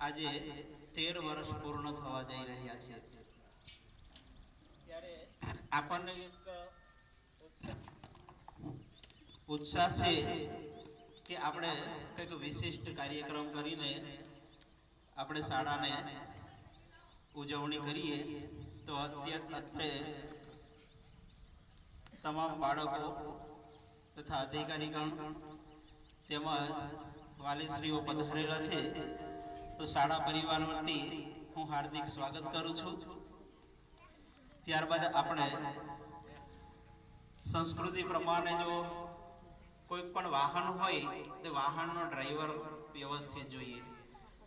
આજે 13 વર્ષ પૂર્ણ થવા જઈ રહ્યા છે, ત્યારે આપણને એક ઉત્સાહ છે કે આપણે કંઈક વિશિષ્ટ કાર્યક્રમ કરીને આપણે શાળાને ઉજવણી કરીએ. તો અત્યારે તમામ બાળકો તથા અધિકારીગણ તેમજ વાલીશ્રીઓ પધારેલા છે. તો શાળા પરિવાર વતી હું હાર્દિક સ્વાગત કરું છું. ત્યારબાદ આપણે સંસ્કૃતિ પ્રમાણે જો કોઈ પણ વાહન હોય તો વાહનનો ડ્રાઈવર વ્યવસ્થિત જોઈએ,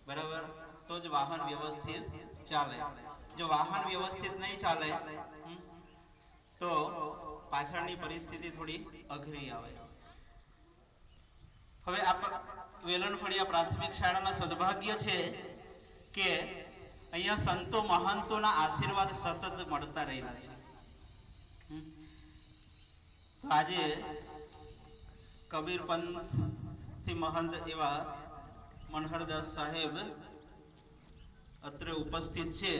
બરાબર? તો જ વાહન વ્યવસ્થિત ચાલે. જો વાહન વ્યવસ્થિત નહીં ચાલે તો પાછળની પરિસ્થિતિ થોડી અઘરી આવે. હવે વેલણફળિયા પ્રાથમિક શાળાના સદભાગ્ય છે કે અહીંયા સંતો મહંતોના આશીર્વાદ સતત મળતા રહેલા છે. તો આજે કબીર પંથથી મહંત એવા મનહરદાસ સાહેબ અત્રે ઉપસ્થિત છે.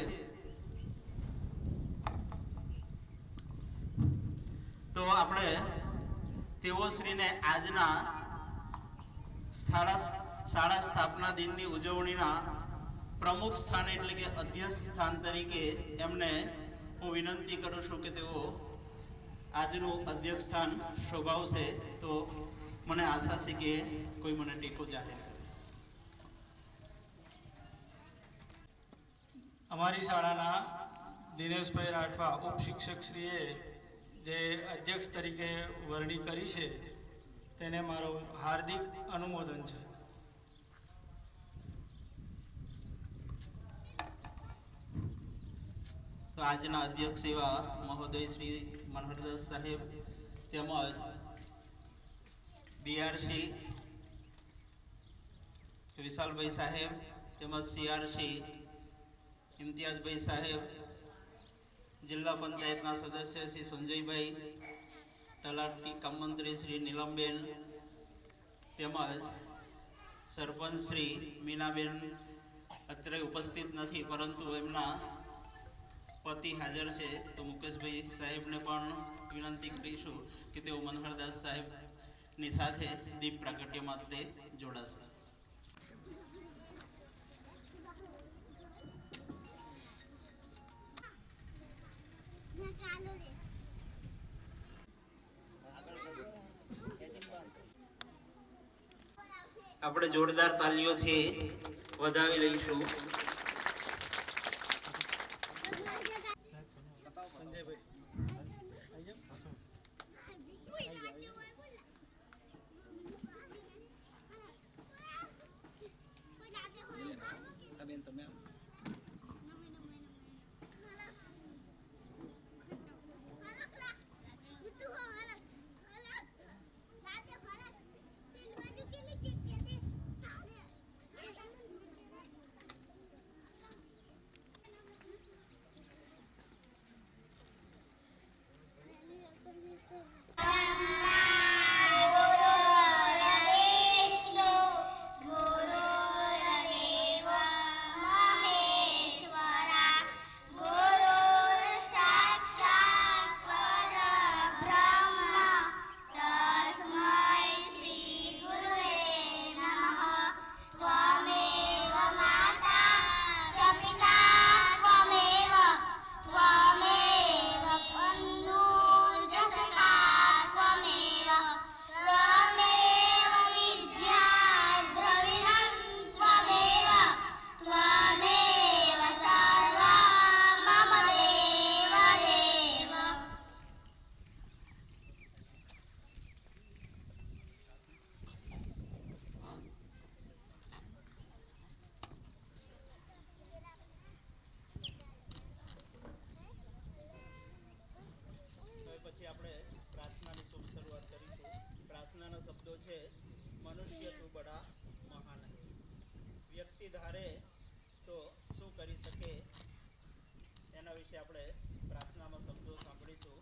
તો આપણે તેઓ શ્રીને આજના શાળા સ્થાપના દિનની ઉજવણીના પ્રમુખ સ્થાન એટલે કે અધ્યક્ષ સ્થાન તરીકે એમને હું વિનંતી કરું છું કે તેઓ આજનું અધ્યક્ષ સ્થાન શોભાવશે. તો મને આશા છે કે કોઈ મને ટેકો જાહેર કરે. અમારી શાળાના દિનેશભાઈ રાઠવા ઉપશિક્ષકશ્રીએ જે અધ્યક્ષ તરીકે વરણી કરી છે તેને મારો હાર્દિક અનુમોદન છે. તો આજના અધ્યક્ષ એવા મહોદય શ્રી મનહરદાસ સાહેબ તેમજ બીઆરસી વિશાલભાઈ સાહેબ તેમજ સીઆરસી ઇમ્તિયાઝભાઈ સાહેબ, જિલ્લા પંચાયતના સદસ્ય શ્રી સંજયભાઈ, તલાટી કામ મંત્રી શ્રી નીલમબેન તેમજ સરપંચ શ્રી મીનાબેન અત્યારે ઉપસ્થિત નથી પરંતુ એમના પતિ હાજર છે. તો મુકેશભાઈ સાહેબને પણ વિનંતી કરીશું કે તેઓ મનહરદાસ સાહેબની સાથે દીપ પ્રાગટ્ય માટે જોડાશે. આપણે જોરદાર તાલીઓથી વધાવી લઈશું. પછી આપણે પ્રાર્થનાની શુભ શરૂઆત કરીશું. પ્રાર્થનાના શબ્દો છે, મનુષ્ય તું બડા મહાન હે. વ્યક્તિ ધારે તો શું કરી શકે એના વિશે આપણે પ્રાર્થનામાં શબ્દો સાંભળીશું.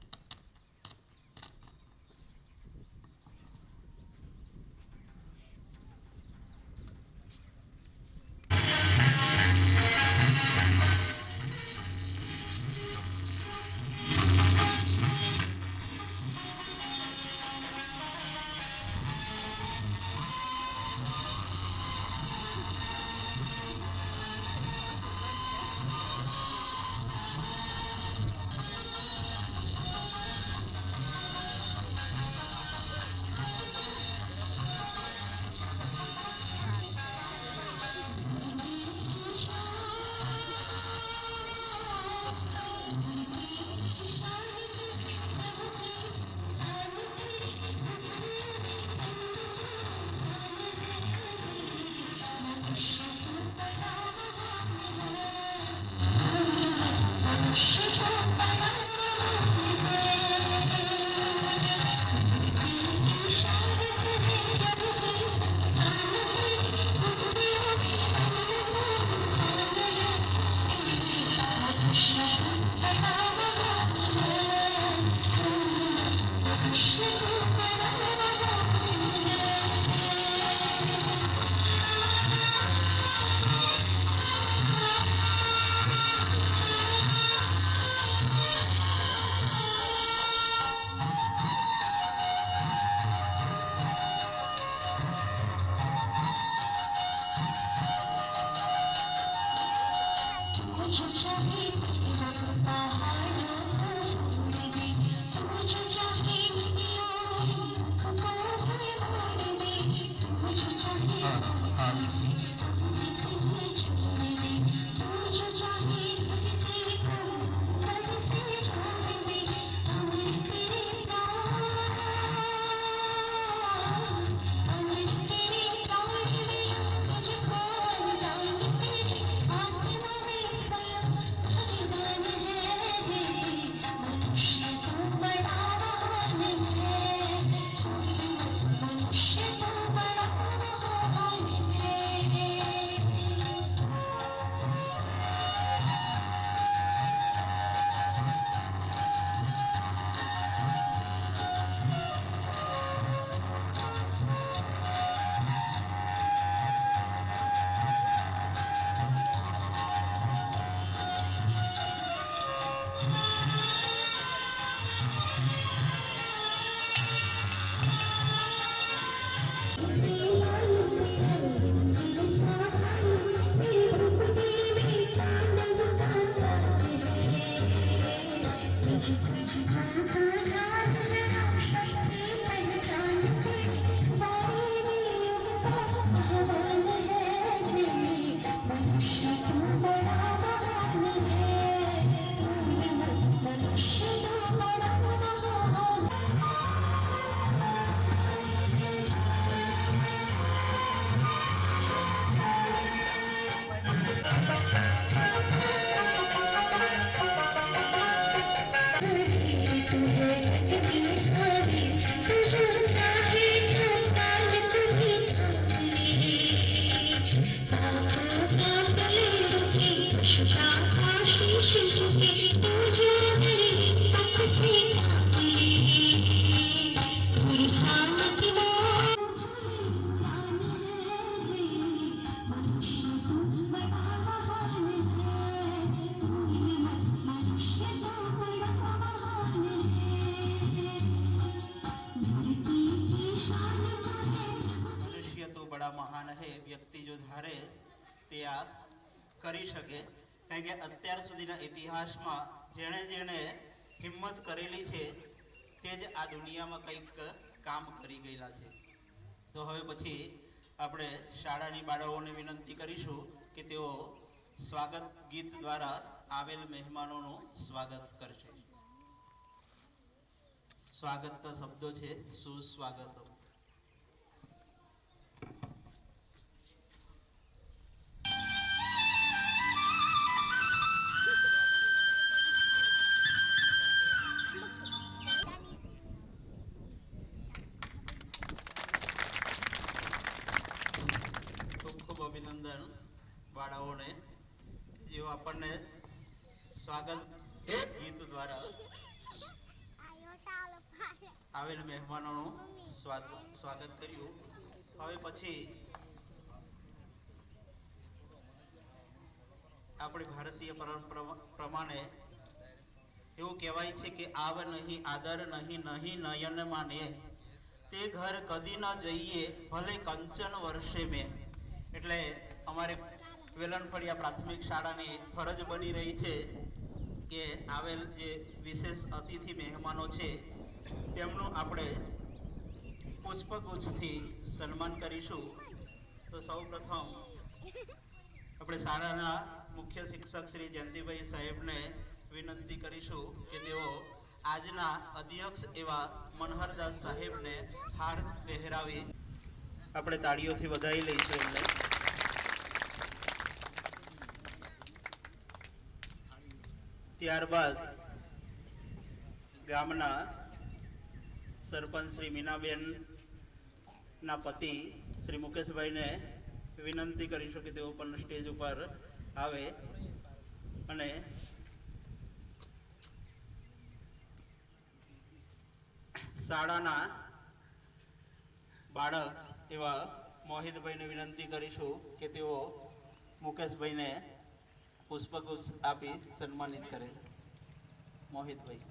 મનુષ્ય તો બડા મહાન હે, વ્યક્તિ જો ધારે તે આ કરી શકે. કારણ કે અત્યાર સુધીના ઇતિહાસમાં જેણે જેણે હિંમત કરેલી છે તે જ આ દુનિયામાં કંઈક કામ કરી ગયેલા છે. તો હવે પછી આપણે શાળાની બાળાઓને વિનંતી કરીશું કે તેઓ સ્વાગત ગીત દ્વારા આવેલ મહેમાનોનું સ્વાગત કરશે. સ્વાગતના શબ્દો છે સુસ્વાગત. અભિનંદન બાળાઓને જેઓ આપણને સ્વાગત ગીત દ્વારા આવેલ મહેમાનોનું સ્વાગત કર્યું. હવે પછી આપણી ભારતીય પરંપરા પ્રમાણે એવું કહેવાય છે કે આવ નહીં આદર નહીં નહીં નયન માને તે ઘર કદી ન જઈએ ભલે કંચન વર્ષે મેં. એટલે અમારે વેલણફળિયા પ્રાથમિક શાળાની ફરજ બની રહી છે કે આવેલ જે વિશેષ અતિથિ મહેમાનો છે તેમનું આપણે પુષ્પગુચ્છથી સન્માન કરીશું. તો સૌ પ્રથમ આપણે શાળાના મુખ્ય શિક્ષક શ્રી જયંતિભાઈ સાહેબને વિનંતી કરીશું કે તેઓ આજના અધ્યક્ષ એવા મનહરદાસ સાહેબને હાર પહેરાવી આપણે તાળીઓથી વધાવી લઈશું એમને. ત્યારબાદ ગામના સરપંચ શ્રી મીનાબેન ના પતિ શ્રી મુકેશભાઈને વિનંતી કરીશું કે તેઓ પણ સ્ટેજ ઉપર આવે અને શાળાના બાળક એવા મોહિતભાઈને વિનંતી કરીશું કે તેઓ મુકેશભાઈને પુષ્પગુચ્છ આપી સન્માનિત કરે. મોહિતભાઈ,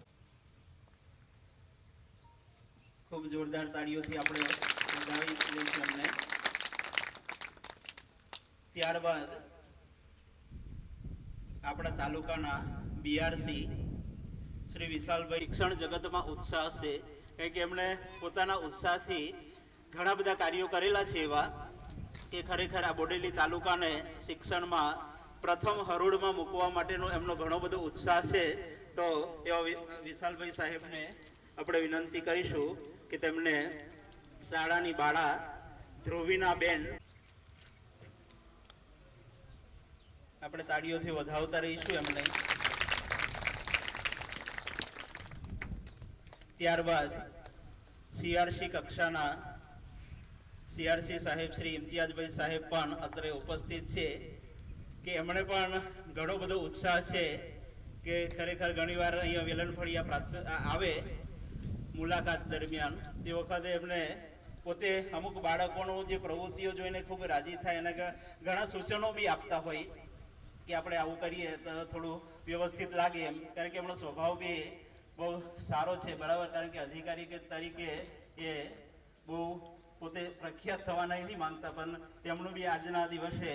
ખૂબ જોરદાર તાળીઓથી આપણે વધાવી લઈશું અમને. ત્યારબાદ આપણા તાલુકાના બીઆરસી શ્રી વિશાલભાઈ શિક્ષણ જગતમાં ઉત્સાહ છે, કારણ કે એમણે પોતાના ઉત્સાહથી ઘણા બધા કાર્યો કરેલા છે એવા કે ખરેખર આ બોડેલી તાલુકાને શિક્ષણમાં પ્રથમ હરોળમાં મૂકવા માટેનો એમનો ઘણો બધો ઉત્સાહ છે. તો એવા વિશાલભાઈ સાહેબને આપણે વિનંતી કરીશું કે તેમને શાળાની બાળા ધ્રુવીના બેન આપણે તાળીઓથી વધાવતા રહીશું એમને. ત્યારબાદ સીઆરસી કક્ષાના સીઆરસી સાહેબ શ્રી ઇમ્તિયાઝભાઈ સાહેબ પણ અત્રે ઉપસ્થિત છે કે એમણે પણ ઘણો બધો ઉત્સાહ છે કે ખરેખર ઘણીવાર અહીંયા વેલણફળિયા આવે મુલાકાત દરમિયાન તે વખતે એમને પોતે અમુક બાળકોનું જે પ્રવૃત્તિઓ જોઈને ખૂબ રાજી થાય અને ઘણા સૂચનો બી આપતા હોય કે આપણે આવું કરીએ તો થોડું વ્યવસ્થિત લાગે એમ, કારણ કે એમનો સ્વભાવ બી બહુ સારો છે, બરાબર. કારણ કે અધિકારી તરીકે એ બહુ પોતે પ્રખ્યાત થવા નહીં માંગતા, પણ તેમનું બી આજના દિવસે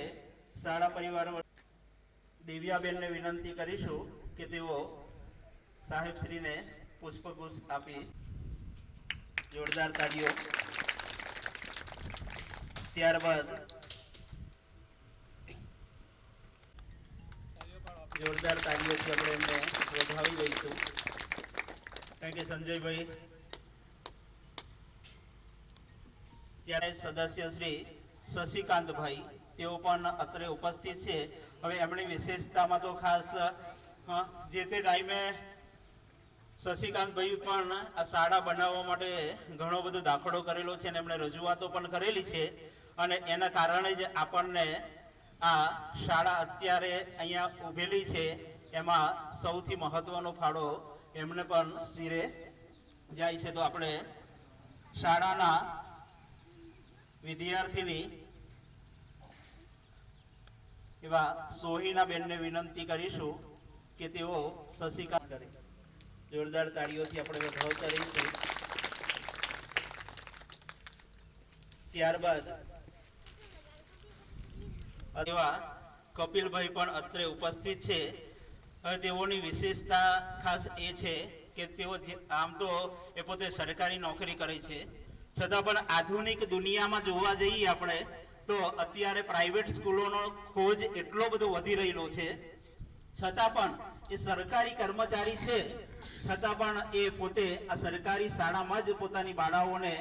શાળા પરિવાર દેવિયાબેનને વિનંતી કરીશું કે તેઓ સાહેબશ્રીને પુષ્પગુચ્છ આપી જોરદાર તાળીઓ. ત્યારબાદ જોરદાર તાળીઓથી આપણે એમને વધાવી દઈશું, કારણ કે સંજયભાઈ ત્યારે સદસ્ય શ્રી શશિકાંતભાઈ તેઓ પણ અત્રે ઉપસ્થિત છે. હવે એમની વિશેષતામાં તો ખાસ જે તે ટાઈમે શશિકાંતભાઈ પણ આ શાળા બનાવવા માટે ઘણો બધો દાખલો કરેલો છે અને એમણે રજૂઆતો પણ કરેલી છે, અને એના કારણે જ આપણને આ શાળા અત્યારે અહીંયા ઊભેલી છે એમાં સૌથી મહત્વનો ફાળો એમને પણ શિરે જાય છે. તો આપણે શાળાના વિદ્યાર્થીની એવા સોહિના બેનને વિનંતી કરીશું કે તેઓ શશિકાંત કરે. જોરદાર તાળીઓથી આપણે વધાવતા રહીશું. ત્યારબાદ એવા કપિલભાઈ પણ અત્રે ઉપસ્થિત છે. હવે તેઓની વિશેષતા ખાસ એ છે કે તેઓ આમ તો એ પોતે સરકારી નોકરી કરે છે, છતાં પણ આધુનિક દુનિયામાં જોવા જઈએ આપણે તો અત્યારે પ્રાઇવેટ સ્કૂલોનો ખોજ એટલો બધો વધી રહેલો છે, છતાં પણ એ સરકારી કર્મચારી છે, છતાં પણ એ પોતે આ સરકારી શાળામાં જ પોતાની બાળાઓને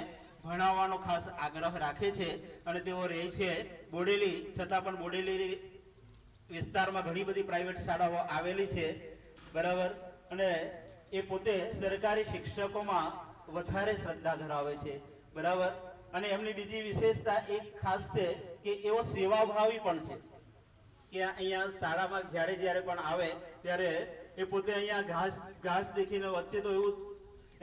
ભણાવવાનો ખાસ આગ્રહ રાખે છે. અને તેઓ રહે છે બોડેલી, છતાં પણ બોડેલી વિસ્તારમાં ઘણી બધી પ્રાઇવેટ શાળાઓ આવેલી છે, બરાબર. અને એ પોતે સરકારી શિક્ષકોમાં વધારે શ્રદ્ધા ધરાવે છે, બરાબર. અને એમની બીજી વિશેષતા એક ખાસ છે કે એવો સેવાભાવી પણ છે કે અહીંયા શાળામાં જ્યારે પણ આવે ત્યારે એ પોતે અહીંયા ઘાસ દેખીને વચ્ચે તો એવું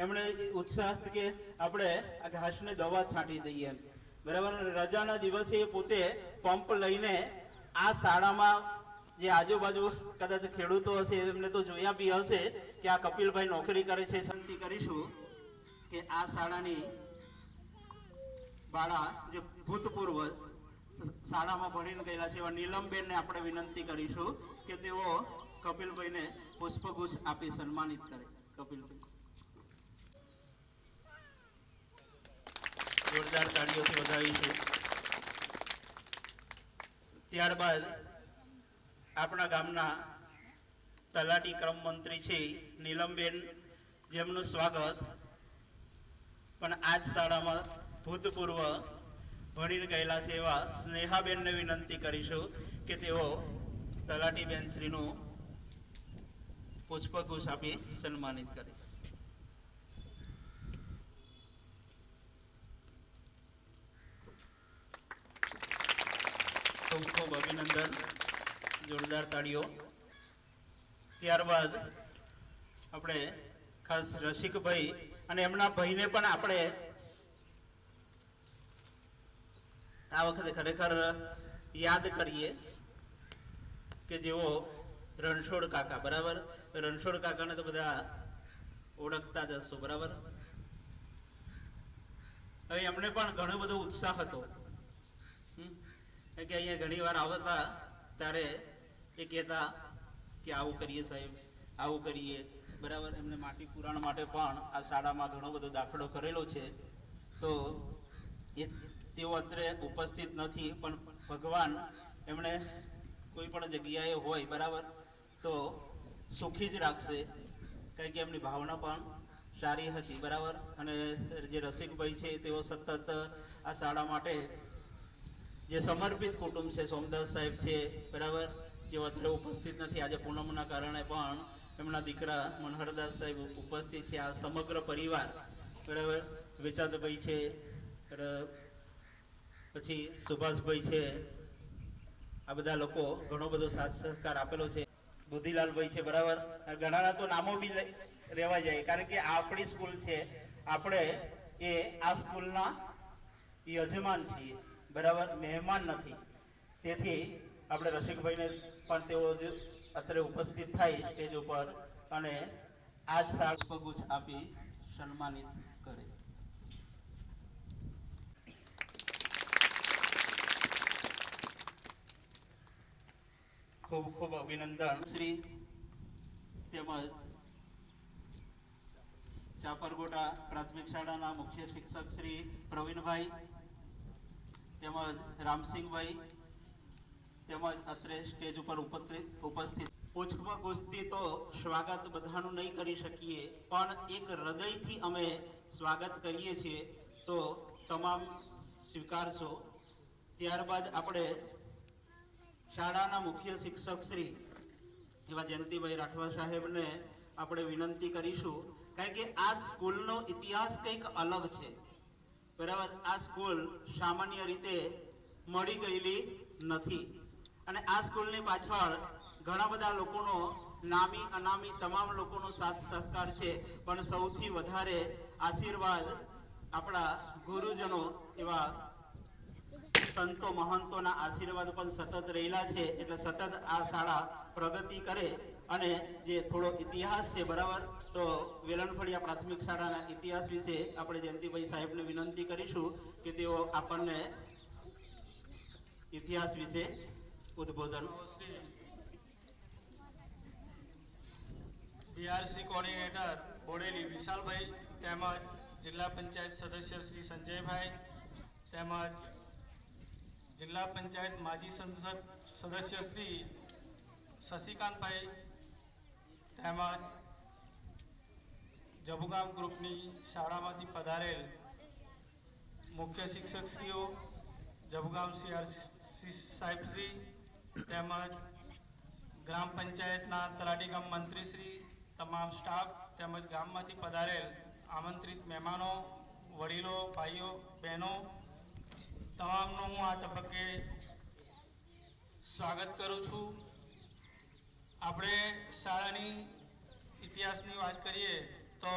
એમણે ઉત્સાહ કે આપણે આ ઘાસને દવા છાંટી દઈએ એમ, બરાબર. રજાના દિવસે પોતે પંપ લઈને આ શાળામાં જે આજુબાજુ કદાચ ખેડૂતો હશે એમને તો જોયા બી હશે કે આ કપિલભાઈ નોકરી કરે છે. વિનંતી કરીશું કે આ શાળાની બાળા જે ભૂતપૂર્વ શાળામાં ભણીને ગયેલા છે એવા નીલમબેનને આપણે વિનંતી કરીશું કે તેઓ કપિલભાઈને પુષ્પગુચ્છ આપી સન્માનિત કરે. કપિલભાઈ જોરદાર તાળીઓથી વધાવીશું. ત્યારબાદ આપણા ગામના તલાટી ક્રમ મંત્રી છે નીલમબેન, જેમનું સ્વાગત પણ આ જ શાળામાં ભૂતપૂર્વ ભણીને ગયેલા છે એવા સ્નેહાબેનને વિનંતી કરીશું કે તેઓ તલાટીબેન શ્રીનું પુષ્પગુચ્છ આપી સન્માનિત કરે. ખૂબ ખૂબ અભિનંદન, જોરદાર તાળીઓ. ત્યારબાદ આપણે ખાસ રસિકભાઈ અને એમના ભાઈને પણ આપણે આ વખતે ખરેખર યાદ કરીએ કે જેઓ રણછોડ કાકા, બરાબર. રણછોડ કાકાને તો બધા ઓળખતા જ હશો, બરાબર. હવે એમને પણ ઘણો બધો ઉત્સાહ હતો કે અહીંયા ઘણી વાર આવતા ત્યારે એ કહેતા કે આવું કરીએ સાહેબ, આવું કરીએ, બરાબર. એમને માટી પુરાણ માટે પણ આ શાળામાં ઘણો બધો દાખલો કરેલો છે. તો એ તેઓ અત્રે ઉપસ્થિત નથી, પણ ભગવાન એમણે કોઈ પણ જગ્યાએ હોય, બરાબર, તો સુખી જ રાખશે, કારણ કે એમની ભાવના પણ સારી હતી, બરાબર. અને જે રસિકભાઈ છે તેઓ સતત આ શાળા માટે જે સમર્પિત કુટુંબ છે, સોમદાસ સાહેબ છે, બરાબર, જેઓ અત્રે ઉપસ્થિત નથી, આજે પૂનમના કારણે પણ એમના દીકરા મનહરદાસ સાહેબ ઉપસ્થિત છે, આ સમગ્ર પરિવાર, બરાબર, વિચાદભાઈ છે, પછી સુભાષભાઈ છે, આ બધા લોકો ઘણો બધો સાથ સહકાર આપેલો છે. બુદ્ધિલાલભાઈ છે, બરાબર. ઘણાના તો નામો બી રહેવા જાય, કારણ કે આપણી સ્કૂલ છે, આપણે એ આ સ્કૂલના યજમાન છીએ, બરાબર, મહેમાન નથી. તેથી આપણે રસિકભાઈને પણ તેઓ અત્રે ઉપસ્થિત થાય સ્ટેજ ઉપર અને આજ પુષ્પગુચ્છ આપી સન્માનિત કરે. ખૂબ ખૂબ અભિનંદન શ્રી તેમજ ચાપરગોટા પ્રાથમિક શાળાના મુખ્ય શિક્ષક શ્રી પ્રવીણભાઈ તેમજ રામસિંહભાઈ તેમજ અત્રે સ્ટેજ ઉપર ઉપસ્થિત. પુષ્પગુચ્છથી તો સ્વાગત બધાનું નહીં કરી શકીએ, પણ એક હૃદયથી અમે સ્વાગત કરીએ છીએ, તો તમામ સ્વીકારશો. ત્યારબાદ આપણે શાળાના મુખ્ય શિક્ષક શ્રી એવા જયંતિભાઈ રાઠવા સાહેબને આપણે વિનંતી કરીશું, કારણ કે આ સ્કૂલનો ઇતિહાસ કંઈક અલગ છે, બરાબર. આ સ્કૂલ સામાન્ય રીતે મળી ગયેલી નથી, અને આ સ્કૂલની પાછળ ઘણા બધા લોકોનો, નામી અનામી તમામ લોકોનો સાથ સહકાર છે, પણ સૌથી વધારે આશીર્વાદ આપણા ગુરુજનો એવા સંતો મહંતોના આશીર્વાદ પણ સતત રહેલા છે. એટલે સતત આ શાળા પ્રગતિ કરે. અને જે થોડો ઇતિહાસ છે, બરાબર, તો વેલણફળિયા પ્રાથમિક શાળાના ઇતિહાસ વિશે આપણે જયંતિભાઈ સાહેબને વિનંતી કરીશું કે તેઓ આપણને ઇતિહાસ વિશે ઉદ્બોધન. બીઆરસી કોઓર્ડિનેટર બોડેલી વિશાલભાઈ, તેમજ જિલ્લા પંચાયત સદસ્ય શ્રી સંજયભાઈ, તેમજ જિલ્લા પંચાયત માજી સંસદ સદસ્ય શ્રી શશિકાંતભાઈ, તેમજ જબુગામ ગ્રુપની શાળામાંથી પધારેલ મુખ્ય શિક્ષકશ્રીઓ, જબુગામ સીઆરસી સાહેબશ્રી, તેમજ ગ્રામ પંચાયતના તલાટીગામ મંત્રીશ્રી, તમામ સ્ટાફ, તેમજ ગામમાંથી પધારેલ આમંત્રિત મહેમાનો, વડીલો, ભાઈઓ, બહેનો, તમામનું હું આ તબક્કે સ્વાગત કરું છું. આપણે શાળાની ઇતિહાસની વાત કરીએ તો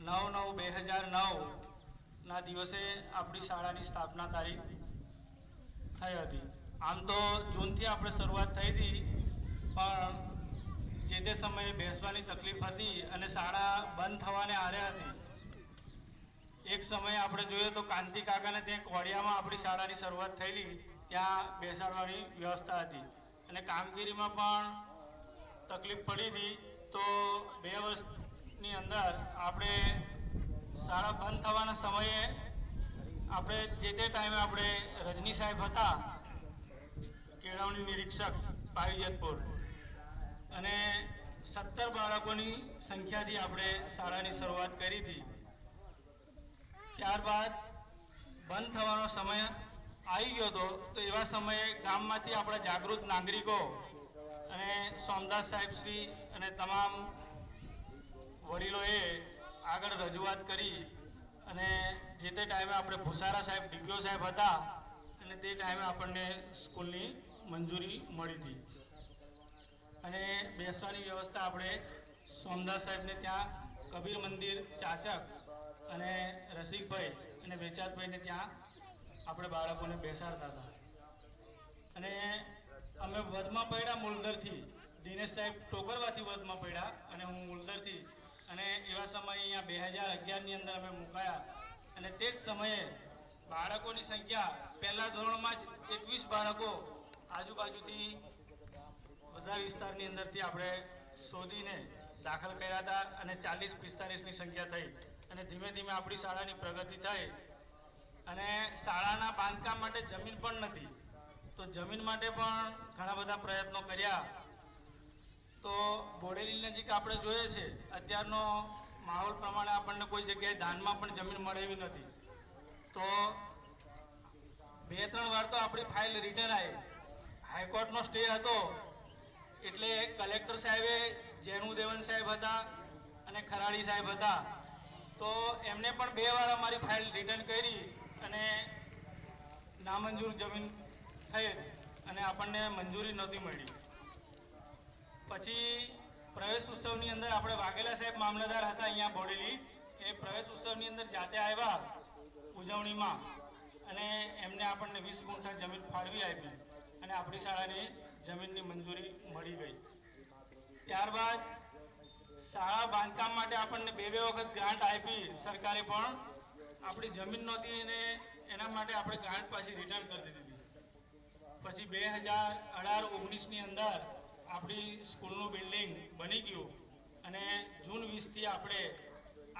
9/9/2009ના દિવસે આપણી શાળાની સ્થાપના તારીખ થઈ હતી. આમ તો જૂનથી આપણે શરૂઆત થઈ હતી, પણ જે તે સમયે બેસવાની તકલીફ હતી અને શાળા બંધ થવાને આરે હતી. એક સમયે આપણે જોઈએ તો કાંતિ કાકાને ત્યાં કોડિયામાં આપણી શાળાની શરૂઆત થયેલી, ત્યાં બેસાડવાની વ્યવસ્થા હતી, અને કામગીરીમાં પણ તકલીફ પડી હતી. તો 2 વર્ષની અંદર આપણે શાળા બંધ થવાના સમયે આપણે જે તે ટાઈમે આપણે રજની સાહેબ હતા, કેળવણી નિરીક્ષક પાવીજતપુર, અને 17 બાળકોની સંખ્યાથી આપણે શાળાની શરૂઆત કરી હતી. ત્યારબાદ બંધ થવાનો સમય આવી ગયો હતો, તો એવા સમયે ગામમાંથી આપણા જાગૃત નાગરિકો અને સોમદાસ સાહેબશ્રી અને તમામ વડીલોએ આગળ રજૂઆત કરી, અને જે તે ટાઈમે આપણે ભૂસારા સાહેબ, ડીપીઓ સાહેબ હતા, અને તે ટાઈમે આપણને સ્કૂલની મંજૂરી મળી હતી. અને બેસવાની વ્યવસ્થા આપણે સોમદાસ સાહેબને ત્યાં કબીર મંદિર ચાચક અને રસિકભાઈ અને વેચાતભાઈને ત્યાં આપણે બાળકોને બેસાડતા હતા. અને અમે વધમાં પડ્યા મૂલદરથી, દિનેશ સાહેબ ટોકરવાથી વધમાં પડ્યા અને હું મૂલદરથી, અને એવા સમયે અહીંયા 2011ની અંદર અમે મુકાયા. અને તે જ સમયે બાળકોની સંખ્યા પહેલા ધોરણમાં જ 21 બાળકો આજુબાજુથી બધા વિસ્તારની અંદરથી આપણે શોધીને દાખલ કર્યા હતા અને 40-45ની સંખ્યા થઈ અને ધીમે ધીમે આપણી શાળાની પ્રગતિ થઈ અને શાળાના બાંધકામ માટે જમીન પણ નથી, તો જમીન માટે પણ ઘણા બધા પ્રયત્નો કર્યા. તો બોડેલી નજીક આપણે જોઈએ છે અત્યારનો માહોલ પ્રમાણે આપણને કોઈ જગ્યાએ દાનમાં પણ જમીન મળે એવી નથી. તો 2-3 વાર તો આપણી ફાઇલ રિટર્ન આવી. હાઈકોર્ટનો સ્ટે હતો એટલે કલેક્ટર સાહેબે જેનુદેવન સાહેબ હતા અને ખરાડી સાહેબ હતા, તો એમને પણ 2 વાર અમારી ફાઇલ રિટર્ન કરી અને નામંજૂર જમીન થઈ અને આપણને મંજૂરી નહોતી મળી. પછી પ્રવેશ ઉત્સવની અંદર આપણે વાઘેલા સાહેબ મામલતદાર હતા અહીંયા બોડેલી, એ પ્રવેશ ઉત્સવની અંદર જાતે આવ્યા ઉજવણીમાં અને એમને આપણને 20 ગુંઠા જમીન ફાળવી આપી અને આપણી શાળાની જમીનની મંજૂરી મળી ગઈ. ત્યારબાદ શાળા બાંધકામ માટે આપણને 2 વખત ગ્રાન્ટ આપી સરકારે, પણ આપણી જમીન નહોતી અને એના માટે આપણે ગ્રાન્ટ પાછી રિટર્ન કરી દીધી. પછી 2018-19ની અંદર આપણી સ્કૂલનું બિલ્ડિંગ બની ગયું અને જૂન 20થી આપણે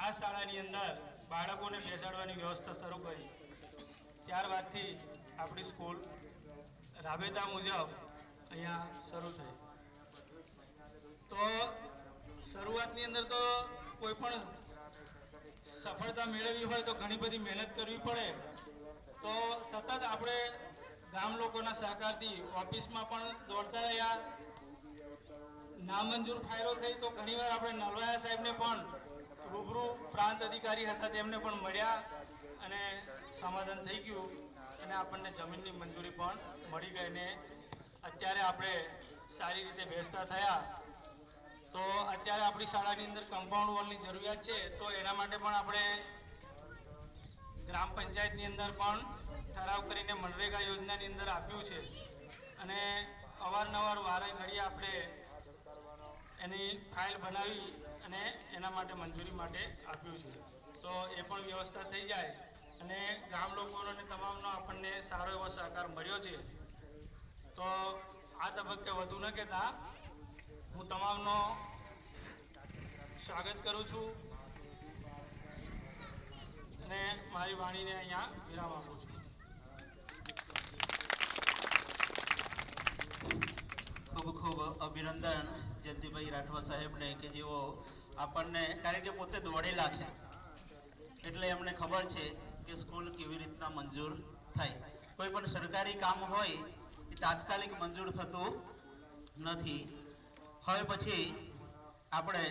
આ શાળાની અંદર બાળકોને બેસાડવાની વ્યવસ્થા શરૂ કરી. ત્યારબાદથી આપણી સ્કૂલ રાબેતા મુજબ અહીંયા શરૂ થઈ. તો શરૂઆતની અંદર તો કોઈ પણ સફળતા મેળવવી હોય તો ઘણી બધી મહેનત કરવી પડે. તો સતત આપણે ગામ લોકોના સહકારથી ઓફિસમાં પણ દોડતા રહ્યા. નામંજૂર ફાઇલો થઈ તો ઘણીવાર આપણે નલવાયા સાહેબને પણ રૂબરૂ પ્રાંત અધિકારી હતા તેમને પણ મળ્યા અને સમાધાન થઈ ગયું અને આપણને જમીનની મંજૂરી પણ મળી ગઈ ને અત્યારે આપણે સારી રીતે બેસતા થયા. તો અત્યારે આપણી શાળાની અંદર કમ્પાઉન્ડ વોલની જરૂરિયાત છે, તો એના માટે પણ આપણે ગ્રામ પંચાયતની અંદર પણ ઠરાવ કરીને મનરેગા યોજનાની અંદર આપ્યું છે અને અવારનવાર વારે ઘડીએ આપણે એની ફાઇલ બનાવી અને એના માટે મંજૂરી માટે આપ્યું છે. તો એ પણ વ્યવસ્થા થઈ જાય અને ગામ લોકોનો અને તમામનો આપણને સારો એવો સહકાર મળ્યો છે. તો આ તબક્કે વધુ ન કહેતા હું તમામનો સ્વાગત કરું છું અને મારી વાણીને અહીંયા વિરામ આપું છું. ખૂબ ખૂબ અભિનંદન જયંતિભાઈ રાઠવા સાહેબને કે જેઓ આપણને, કારણ કે પોતે દોડેલા છે એટલે એમને ખબર છે કે સ્કૂલ કેવી રીતના મંજૂર થાય. કોઈ પણ સરકારી કામ હોય એ તાત્કાલિક મંજૂર થતું નથી. હવે પછી આપણે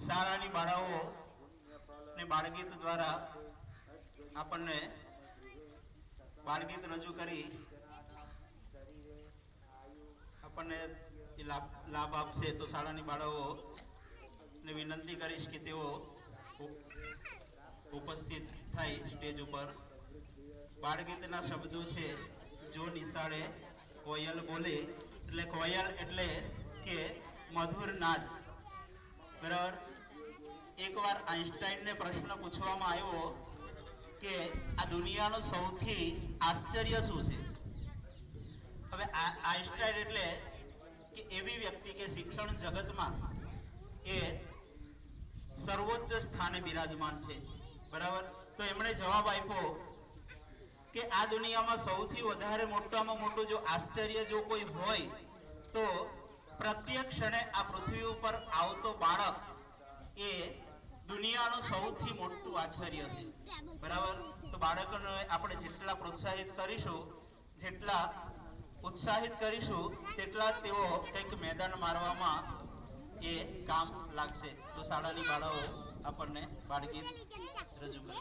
શાળાની બાળાઓ ને બાળગીત દ્વારા આપણને બાળગીત રજૂ કરી આપણને લાભ આપશે. તો શાળાની બાળાઓને વિનંતી કરીશ કે તેઓ ઉપસ્થિત થાય સ્ટેજ ઉપર. બાળગીતના શબ્દો છે, જો નિશાળે કોયલ બોલે, એટલે કોયલ એટલે કે મધુર નાદ. બરાબર. એકવાર આઈન્સ્ટાઈનને પ્રશ્ન પૂછવામાં આવ્યો કે આ દુનિયાનું સૌથી આશ્ચર્ય શું છે. હવે આઈન્સ્ટાઈન એટલે કે એવી વ્યક્તિ કે શિક્ષણ જગતમાં એ સર્વોચ્ચ સ્થાને બિરાજમાન છે. બરાબર. તો એમણે જવાબ આપ્યો કે આ દુનિયામાં સૌથી વધારે મોટામાં મોટું જો આશ્ચર્ય જો કોઈ હોય તો પ્રત્યેક ક્ષણે આ પૃથ્વી ઉપર આવતો બાળક એ દુનિયાનું સૌથી મોટું આશ્ચર્ય છે. બરાબર. તો બાળકોને આપણે જેટલા પ્રોત્સાહિત કરીશું, જેટલા ઉત્સાહિત કરીશું, તેટલા તેઓ કંઈક મેદાન મારવામાં એ કામ લાગશે. તો શાળાની બાળાઓ આપણને બાળગીત રજૂ કરે.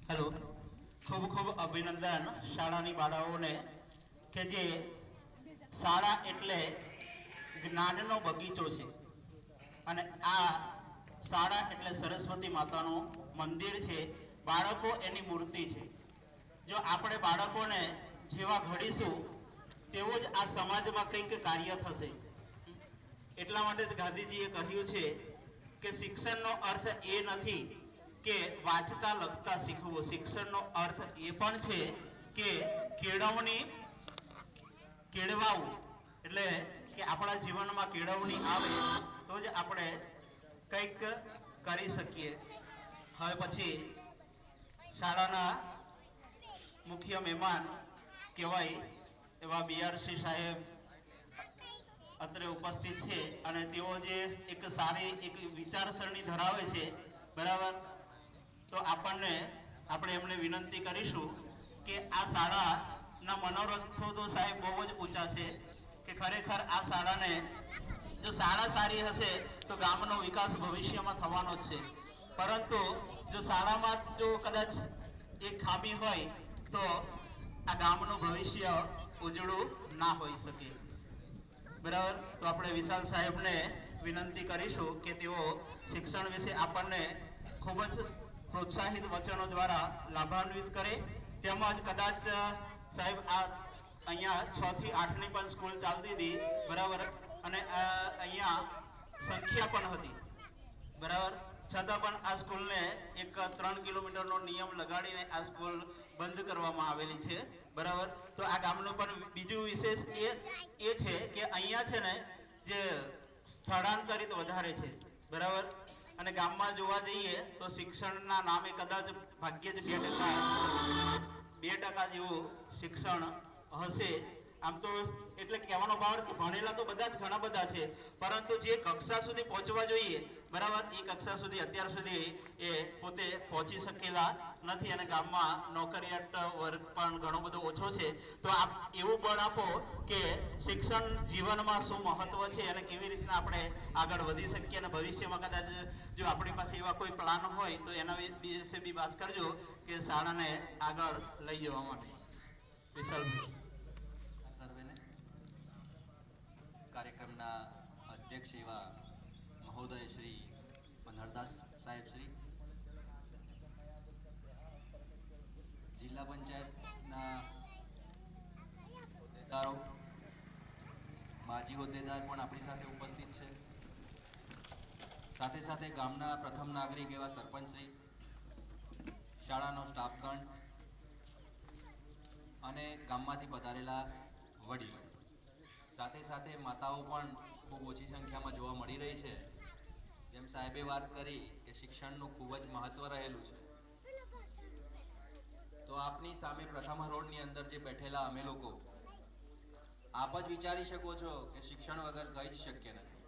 હેલો, ખૂબ ખૂબ અભિનંદન શાળાની બાળાઓને કે જે શાળા એટલે જ્ઞાનનો બગીચો છે અને આ શાળા એટલે સરસ્વતી માતાનું મંદિર છે. બાળકો એની મૂર્તિ છે. જો આપણે બાળકોને જેવા ઘડીશું તેવું જ આ સમાજમાં કંઈક કાર્ય થશે. એટલા માટે જ ગાંધીજીએ કહ્યું છે કે શિક્ષણનો અર્થ એ નથી કે વાંચતા લખતા શીખવું. શિક્ષણનો અર્થ એ પણ છે કે કેળવાવું, એટલે કે આપણા જીવનમાં કેળવણી આવે તો જ આપણે કંઈક કરી શકીએ. હવે પછી શાળાના મુખ્ય મહેમાન કહેવાય એવા BRC સાહેબ અત્રે ઉપસ્થિત છે અને તેઓ જે એક સારી એક વિચારસરણી ધરાવે છે, બરાબર. તો આપણે એમને વિનંતી કરીશું કે આ શાળાના મનોરથો તો સાહેબ બહુ જ ઊંચા છે કે ખરેખર આ શાળાને જો શાળા સારી હશે તો ગામનો વિકાસ ભવિષ્યમાં થવાનો જ છે. પરંતુ જો શાળામાં જો કદાચ એક ખામી હોય તો આ ગામનું ભવિષ્ય ઉજળું ના હોઈ શકે, બરાબર. તો આપણે વિશાલ સાહેબને વિનંતી કરીશું કે તેઓ શિક્ષણ વિશે આપણને ખૂબ જ પ્રોત્સાહિત વચનો દ્વારા લાભાન્વિત કરે. તેમજ કદાચ સાહેબ આ અહીંયા 6 થી 8ની પણ સ્કૂલ ચાલતી હતી, બરાબર, અને અહીંયા સંખ્યા પણ હતી, બરાબર. છતાં પણ આ સ્કૂલને એક 3 કિલોમીટરનો નિયમ લગાડીને આ સ્કૂલ બંધ કરવામાં આવેલી છે, બરાબર. તો આ ગામનું પણ બીજું વિશેષ એ છે કે અહીંયા છે ને જે સ્થળાંતરિત વધારે છે, બરાબર. અને ગામમાં જોવા જઈએ તો શિક્ષણના નામે કદાચ ભાગ્યે જ 2% જેવું શિક્ષણ હશે. આમ તો એટલે કહેવાનો ભાવ ભણેલા તો બધા જ ઘણા બધા છે, પરંતુ જે કક્ષા સુધી પહોંચવા જોઈએ, બરાબર, એ કક્ષા સુધી અત્યાર સુધી એ પોતે પહોંચી શકેલા નથી અને ગામમાં નોકરિયાત વર્ગ પણ ઘણો બધો ઓછો છે. તો આપ એવું બળ આપો કે શિક્ષણ જીવનમાં શું મહત્વ છે અને કેવી રીતના આપણે આગળ વધી શકીએ અને ભવિષ્યમાં કદાચ જો આપણી પાસે એવા કોઈ પ્લાન હોય તો એના વિશે બી વાત કરજો કે શાળાને આગળ લઈ જવા માટે. વિશાલભાઈ સર્વેને કાર્યક્રમના અધ્યક્ષ એવા નરદાસ સાહેબ શ્રી, જિલ્લા પંચાયતના હોદ્દેદારો, માજી હોદ્દેદાર પણ આપણી સાથે ઉપસ્થિત છે. સાથે સાથે ગામના પ્રથમ નાગરિક એવા સરપંચશ્રી, શાળાનો સ્ટાફગણ અને ગામમાંથી પધારેલા વડીલો, સાથે સાથે માતાઓ પણ ખૂબ ઓછી સંખ્યામાં જોવા મળી રહી છે. જેમ સાહેબે વાત કરી કે શિક્ષણનું ખૂબ જ મહત્વ રહેલું છે, તો આપની સામે પ્રથમ હરોળની અંદર જે બેઠેલા અમે લોકો, આપ જ વિચારી શકો છો કે શિક્ષણ વગર કંઈ જ શક્ય નથી.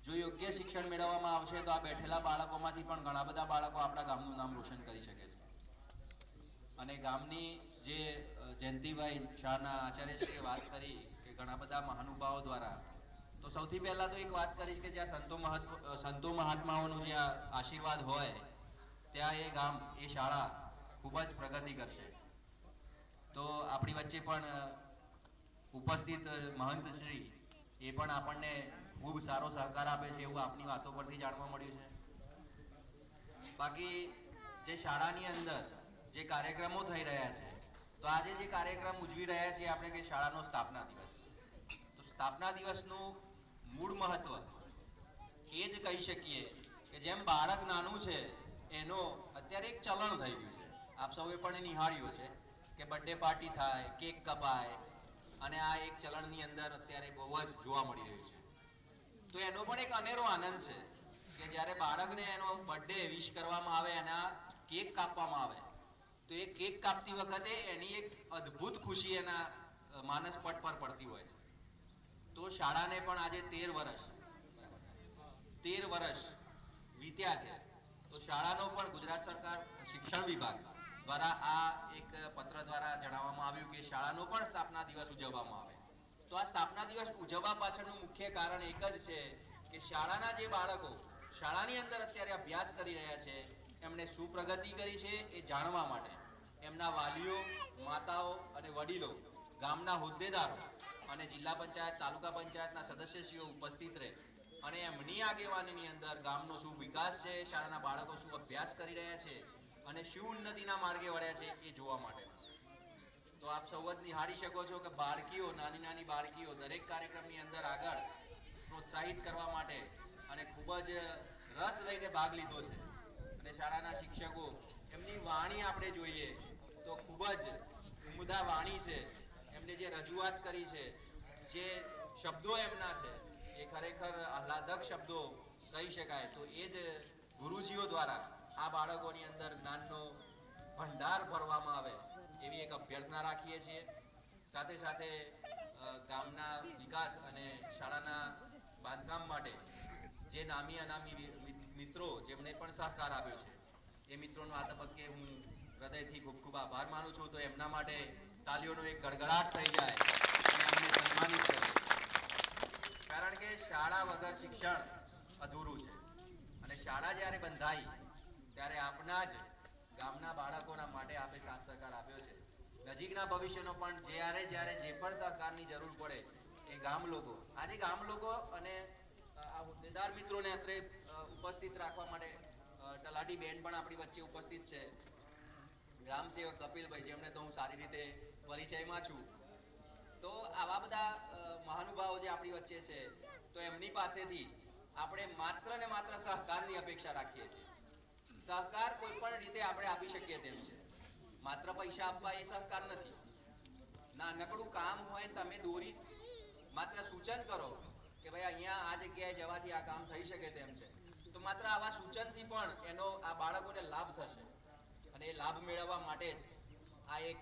જો યોગ્ય શિક્ષણ મેળવવામાં આવશે તો આ બેઠેલા બાળકોમાંથી પણ ઘણા બધા બાળકો આપણા ગામનું નામ રોશન કરી શકે છે. અને ગામની જે જયંતિભાઈ શાહના આચાર્યશ્રીએ વાત કરી કે ઘણા બધા મહાનુભાવો દ્વારા, તો સૌથી પહેલા તો એક વાત કરીશ કે જ્યાં સંતો મહાત્માઓનું જ્યાં આશીર્વાદ હોય ત્યાં એ ગામ, એ શાળા ખૂબ જ પ્રગતિ કરશે. તો આપણી વચ્ચે પણ ઉપસ્થિત મહંતશ્રી એ પણ આપણને ખૂબ સારો સહકાર આપે છે એવું આપની વાતો પરથી જાણવા મળ્યું છે. બાકી જે શાળાની અંદર જે કાર્યક્રમો થઈ રહ્યા છે, તો આજે જે કાર્યક્રમ ઉજવી રહ્યા છીએ આપણે કે શાળાનો સ્થાપના દિવસ, તો સ્થાપના દિવસનું મૂળ મહત્વ એ જ કહી શકીએ કે જેમ બાળક નાનું છે એનો અત્યારે એક ચલણ થઈ ગયું છે. આપ સૌએ પણ નિહાળ્યું છે કે બર્થડે પાર્ટી થાય, કેક કપાય, અને આ એક ચલણની અંદર અત્યારે બહુ જ જોવા મળી રહ્યું છે. તો એનો પણ એક અનેરો આનંદ છે કે જ્યારે બાળકને એનો બર્થડે વિશ કરવામાં આવે, એના કેક કાપવામાં આવે, તો એ કેક કાપતી વખતે એની એક અદ્ભુત ખુશી એના માનસ પટ પર પડતી હોય છે. તો શાળાને પણ આજે 13 વર્ષ વીત્યા છે. તો શાળાનો પણ ગુજરાત સરકાર શિક્ષણ વિભાગ દ્વારા આ એક પત્ર દ્વારા જણાવવામાં આવ્યું કે શાળાનો પણ સ્થાપના દિવસ ઉજવવામાં આવે. તો આ સ્થાપના દિવસ ઉજવવા પાછળનું મુખ્ય કારણ એક જ છે કે શાળાના જે બાળકો શાળાની અંદર અત્યારે અભ્યાસ કરી રહ્યા છે, એમણે શું પ્રગતિ કરી છે એ જાણવા માટે એમના વાલીઓ, માતાઓ અને વડીલો, ગામના હોદ્દેદારો અને જિલ્લા પંચાયત, તાલુકા પંચાયતના સદસ્યશ્રીઓ ઉપસ્થિત રહે અને એમની આગેવાનીની અંદર ગામનો શું વિકાસ છે, શાળાના બાળકો શું અભ્યાસ કરી રહ્યા છે અને શું ઉન્નતિના માર્ગે વળ્યા છે એ જોવા માટે. તો આપ સૌ જ નિહાળી શકો છો કે બાળકીઓ, નાની નાની બાળકીઓ દરેક કાર્યક્રમની અંદર આગળ પ્રોત્સાહિત કરવા માટે અને ખૂબ જ રસ લઈને ભાગ લીધો છે. અને શાળાના શિક્ષકો, એમની વાણી આપણે જોઈએ તો ખૂબ જ ઉમદા વાણી છે. એમને જે રજૂઆત કરી છે, જે શબ્દો એમના છે એ ખરેખર આહલાદક શબ્દો કહી શકાય. તો એ જ ગુરુજીઓ દ્વારા આ બાળકોની અંદર જ્ઞાનનો ભંડાર ભરવામાં આવે એવી એક અભ્યર્થના રાખીએ છીએ. સાથે સાથે ગામના વિકાસ અને શાળાના બાંધકામ માટે જે નામી અનામી મિત્રો જેમણે પણ સહકાર આપ્યો છે, એ મિત્રોનો આ તબક્કે હું હૃદયથી ખૂબ ખૂબ આભાર માનું છું. તો એમના માટે તાલીઓનો એક ગડગડાટ થઈ જાય અને અમને સન્માનિત કરે, કારણ કે શાળા વગર શિક્ષણ અધૂરું છે. અને શાળા જ્યારે બંધાઈ ત્યારે આપના જ ગામના બાળકોના માટે આપે સાથ સહકાર આપ્યો છે. નજીકના ભવિષ્યનો પણ જ્યારે જે પણ સહકારની જરૂર પડે એ ગામ લોકો, આજે ગામ લોકો અને આ હોદ્દેદાર મિત્રોને અત્રે ઉપસ્થિત રાખવા માટે તલાટી બેન પણ આપણી વચ્ચે ઉપસ્થિત છે, ગ્રામ સેવક કપિલભાઈ, જેમને તો હું સારી રીતે પરિચયમાં છું. તો આવા બધા મહાનુભાવો જે આપણી વચ્ચે છે, તો એમની પાસેથી આપણે માત્ર ને માત્ર સહકારની અપેક્ષા રાખીએ છીએ. સહકાર કોઈ પણ રીતે આપણે આપી શકીએ તેમ છે. માત્ર પૈસા આપવા એ સહકાર નથી. નાનકડું કામ હોય, તમે દોરી માત્ર સૂચન કરો કે ભાઈ અહીંયા આ જગ્યાએ જવાથી આ કામ થઈ શકે તેમ છે, તો માત્ર આવા સૂચનથી પણ એનો આ બાળકોને લાભ થશે. અને એ લાભ મેળવવા માટે જ આ એક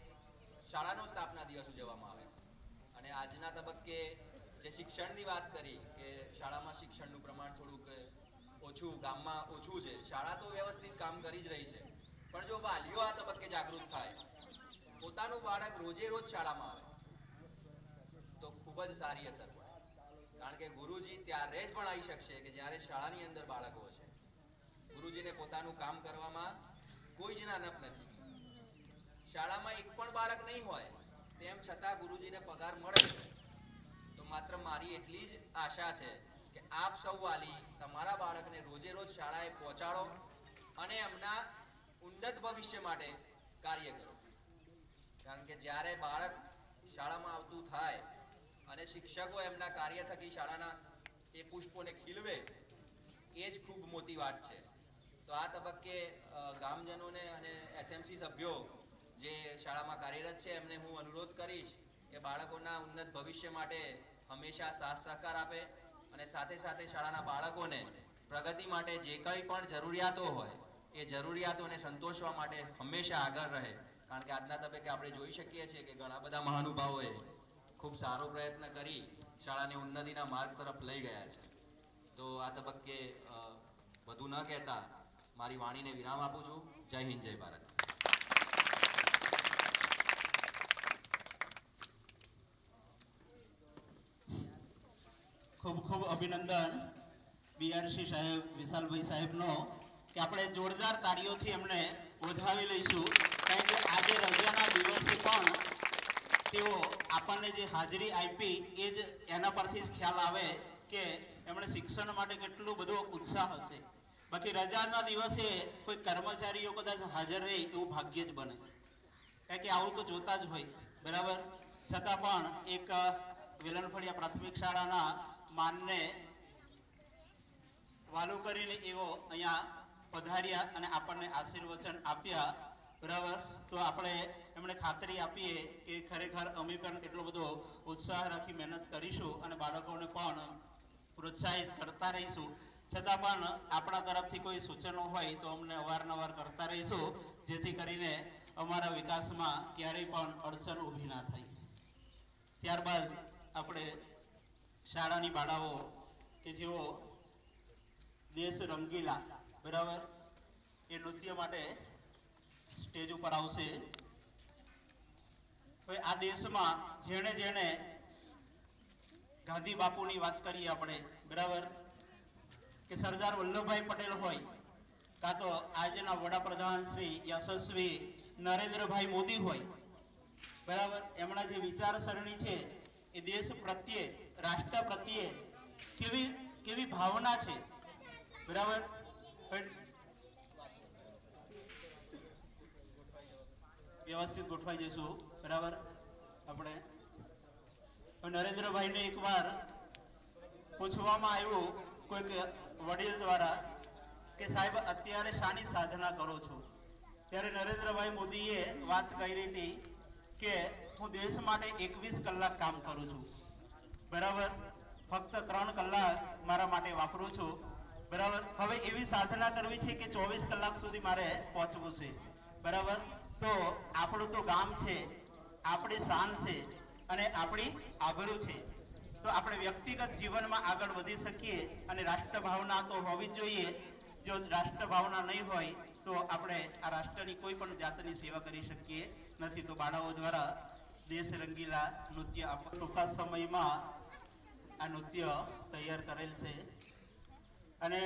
શાળાનો સ્થાપના દિવસ ઉજવવામાં આવે છે. અને આજના તબક્કે જે શિક્ષણની વાત કરી કે શાળામાં શિક્ષણનું પ્રમાણ થોડુંક ઓછું, ગામમાં ઓછું છે. શાળા તો વ્યવસ્થિત કામ કરી જ રહી છે, પણ જો વાલીઓ આ તબક્કે જાગૃત થાય, પોતાનું બાળક રોજે રોજ શાળામાં આવે તો ખૂબ જ સારી અસર પડે. કારણ કે ગુરુજી ત્યારે જ પણ આવી શકશે કે જ્યારે શાળાની અંદર બાળકો હશે. ગુરુજીને પોતાનું કામ કરવામાં કોઈ જ નાનપ નથી. શાળામાં એક પણ બાળક નહીં હોય તેમ છતાં ગુરુજીને પગાર મળે છે. તો માત્ર મારી એટલી જ આશા છે કે આપ સૌ વાલી તમારા બાળકને રોજે રોજ શાળાએ પહોંચાડો અને એમના ઉન્નત ભવિષ્ય માટે કાર્ય કરો. કારણ કે જ્યારે બાળક શાળામાં આવતું થાય અને શિક્ષકો એમના કાર્ય થકી શાળાના એ પુષ્પોને ખીલવે, એ જ ખૂબ મોટી વાત છે. તો આ તબક્કે ગામજનોને અને એસએમસી સભ્યો જે શાળામાં કાર્યરત છે એમને હું અનુરોધ કરીશ કે બાળકોના ઉન્નત ભવિષ્ય માટે હંમેશા સાથ સહકાર આપે અને સાથે સાથે શાળાના બાળકોને પ્રગતિ માટે જે કંઈ પણ જરૂરિયાતો હોય એ જરૂરિયાતોને સંતોષવા માટે હંમેશા આગળ રહે. કારણ કે આજના તબક્કે આપણે જોઈ શકીએ છીએ કે ઘણા બધા મહાનુભાવોએ ખૂબ સારો પ્રયત્ન કરી શાળાને ઉન્નતિના માર્ગ તરફ લઈ ગયા છે. તો આ તબક્કે વધુ ન કહેતા મારી વાણીને વિરામ આપું છું. જય હિન્દ, જય ભારત. ખૂબ ખૂબ અભિનંદન બીઆરસી સાહેબ, વિશાલભાઈ સાહેબનો, કે આપણે જોરદાર તાળીઓથી એમને વધાવી લઈશું. કારણ કે આજે રજાના દિવસે પણ તેઓ આપણને જે હાજરી આપી એ જ એના પરથી જ ખ્યાલ આવે કે એમણે શિક્ષણ માટે કેટલું બધો ઉત્સાહ હશે. બાકી રજાના દિવસે કોઈ કર્મચારીઓ કદાચ હાજર રહે એવું ભાગ્ય જ બને, કારણ કે આવું તો જોતા જ હોય, બરાબર. છતાં પણ એક વેલણફળિયા પ્રાથમિક શાળાના માનને વાલું કરીને એવો અહીંયા પધાર્યા અને આપણને આશીર્વચન આપ્યા, બરાબર. તો આપણે એમણે ખાતરી આપીએ કે ખરેખર અમે પણ એટલો બધો ઉત્સાહ રાખી મહેનત કરીશું અને બાળકોને પણ પ્રોત્સાહિત કરતા રહીશું. છતાં પણ આપણા તરફથી કોઈ સૂચનો હોય તો અમને અવારનવાર કરતા રહીશું, જેથી કરીને અમારા વિકાસમાં ક્યારેય પણ અડચણ ઊભી ના થાય. ત્યારબાદ આપણે શાળાની બાળાઓ કે જેઓ દેશ રંગીલા, બરાબર, એ નૃત્ય માટે સ્ટેજ ઉપર આવશે. હવે આ દેશમાં જેણે જેણે ગાંધી બાપુની વાત કરીએ આપણે, બરાબર, કે સરદાર વલ્લભભાઈ પટેલ હોય, કાં તો આજના વડાપ્રધાન શ્રી યશસ્વી નરેન્દ્રભાઈ મોદી હોય, બરાબર, એમના જે વિચારસરણી છે એ દેશ પ્રત્યે, રાષ્ટ્ર પ્રત્યે કેવી કેવી ભાવના છે, બરાબર. વ્યવસ્થિત ગોઠવાઈ જઈશું, બરાબર. આપણે નરેન્દ્રભાઈને એકવાર પૂછવામાં આવ્યું કોઈક વડીલ દ્વારા કે સાહેબ અત્યારે શાની સાધના કરો છો? ત્યારે નરેન્દ્રભાઈ મોદીએ વાત કરી હતી કે હું દેશ માટે 21 કલાક કામ કરું છું, બરાબર. ફક્ત 3 કલાક મારા માટે વાપરું છું, બરાબર. હવે એવી સાધના કરવી છે કે 24 કલાક સુધી મારે પહોંચવું છે, બરાબર. તો આપણું તો ગામ છે, આપણી શાન છે અને આપણી આબરૂ છે. તો આપણે વ્યક્તિગત જીવનમાં આગળ વધી શકીએ અને રાષ્ટ્રભાવના તો હોવી જ જોઈએ. જો રાષ્ટ્રભાવના નહીં હોય તો આપણે આ રાષ્ટ્રની કોઈ પણ જાતની સેવા કરી શકીએ નથી. તો બાળાઓ દ્વારા દેશ રંગીલા નૃત્ય ટૂંકા સમયમાં આ નૃત્ય તૈયાર કરેલ છે. અને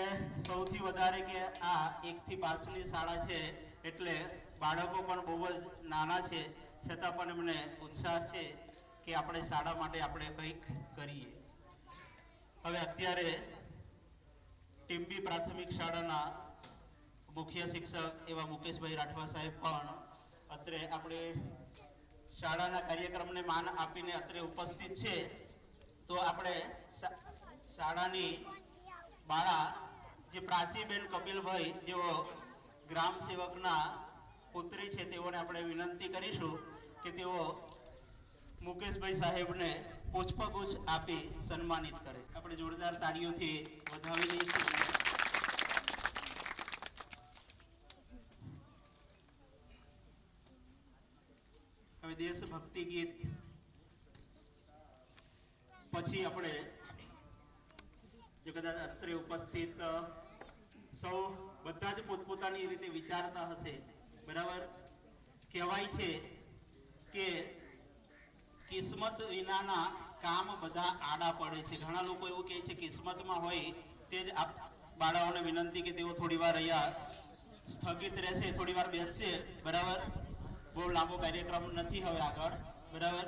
સૌથી વધારે કે આ 1 થી 5ની શાળા છે એટલે બાળકો પણ બહુ જ નાના છે, છતાં પણ એમને ઉત્સાહ છે કે આપણે શાળા માટે આપણે કંઈક કરીએ. હવે અત્યારે ટીમ્બી પ્રાથમિક શાળાના મુખ્ય શિક્ષક એવા મુકેશભાઈ રાઠવા સાહેબ પણ અત્રે આપણે શાળાના કાર્યક્રમને માન આપીને અત્રે ઉપસ્થિત છે. તો આપણે શાળાની બાળા જે પ્રાચીબેન કપિલભાઈ જેઓ ગ્રામ સેવકના પુત્રી છે, તેઓને આપણે વિનંતી કરીશું કે તેઓ મુકેશભાઈ સાહેબને પુષ્પગુચ્છ આપી સન્માનિત કરે. આપણે જોરદાર તાળીઓથી વધાવી દઈશું. હવે દેશભક્તિ ગીત પછી આપણે જે કદાચ અત્રે ઉપસ્થિત સૌ બધા જ પોતપોતાની રીતે વિચારતા હશે, બરાબર. કહેવાય છે કે કિસ્મત વિનાના કામ બધા આડા પડે છે. ઘણા લોકો એવું કહે છે કિસ્મતમાં હોય તે જ આપ બાળાઓને વિનંતી કે તેઓ થોડી વાર અહીંયા સ્થગિત રહેશે, થોડી વાર બેસશે, બરાબર. બહુ લાંબો કાર્યક્રમ નથી હવે આગળ, બરાબર.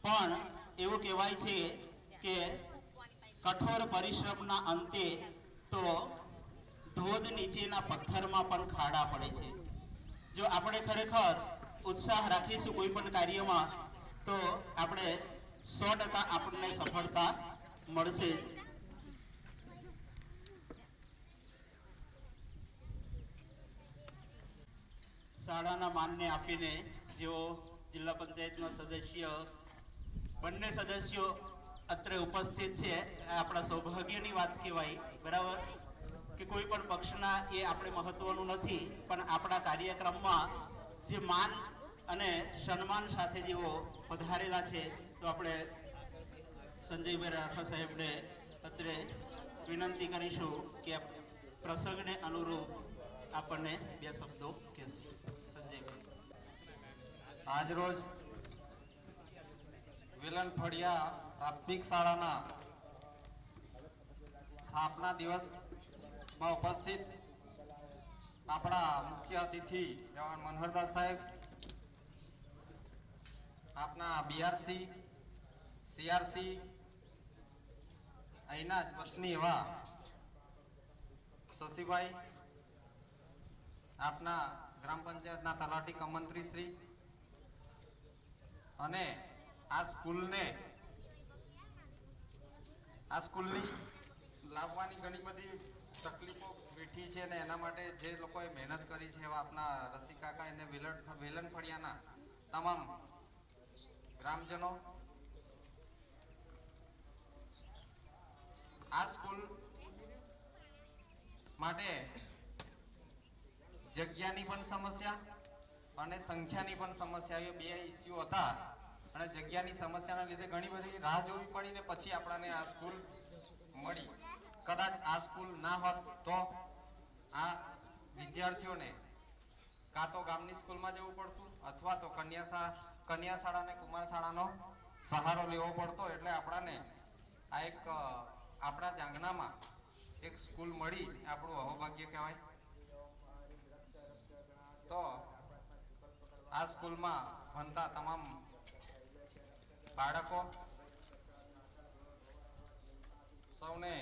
પણ એવું કહેવાય છે કે કઠોર પરિશ્રમના અંતે તો ધોધ નીચેના પથ્થરમાં પણ ખાડા પડે છે. જો આપણે ખરેખર ઉત્સાહ રાખીશું કોઈ પણ કાર્યમાં તો આપણે 100% આપણને સફળતા મળશે. શાળાના માનને આપીને જેઓ જિલ્લા પંચાયતના સદસ્ય બંને સદસ્યો અત્રે ઉપસ્થિત છે, આપણા સૌભાગ્યની વાત કહેવાય. બરાબર કે કોઈ પણ પક્ષના એ આપણે મહત્વનું નથી, પણ આપણા કાર્યક્રમમાં જે માન અને સન્માન સાથે જેઓ પધારેલા છે તો આપણે સંજયભાઈ રાઠવા સાહેબને અત્રે વિનંતી કરીશું કે પ્રસંગને અનુરૂપ આપણને 2 શબ્દો કહેશે. સંજયભાઈ. આજરોજ વેલણ ફળિયા પ્રાથમિક શાળાના સ્થાપના દિવસમાં ઉપસ્થિત આપણા મુખ્ય અતિથિ જવાન મનહરદાસ સાહેબ, આપના બીઆરસી સીઆરસી અહીંના જ વતની એવા શશીભાઈ, આપના ગ્રામ પંચાયતના તલાટી કમ મંત્રી શ્રી, અને આ સ્કૂલની લાવવાની ઘણી બધી તકલીફો વેઠી છે અને એના માટે જે લોકોએ મહેનત કરી છે એવા આપના રસિક કાકા અને વેલણ ફળિયાના તમામ ગ્રામજનો, આ સ્કૂલ માટે જગ્યાની પણ સમસ્યા અને સંખ્યાની પણ સમસ્યા, એ 2 ઇસ્યુ હતા અને જગ્યાની સમસ્યાના લીધે ઘણી બધી રાહ જોવી પડી ને પછી આપણને આ સ્કૂલ મળી. કદાચ આ સ્કૂલ ના હોત તો આ વિદ્યાર્થીઓને કાં તો ગામની સ્કૂલમાં જવું પડતું અથવા તો કન્યા શાળા અને કુમાર શાળાનો સહારો લેવો પડતો. એટલે આપણાને આ એક આપણા જાંગણામાં એક સ્કૂલ મળી, આપણું અહોભાગ્ય કહેવાય. તો આ સ્કૂલમાં ભણતા તમામ બાળકો સૌને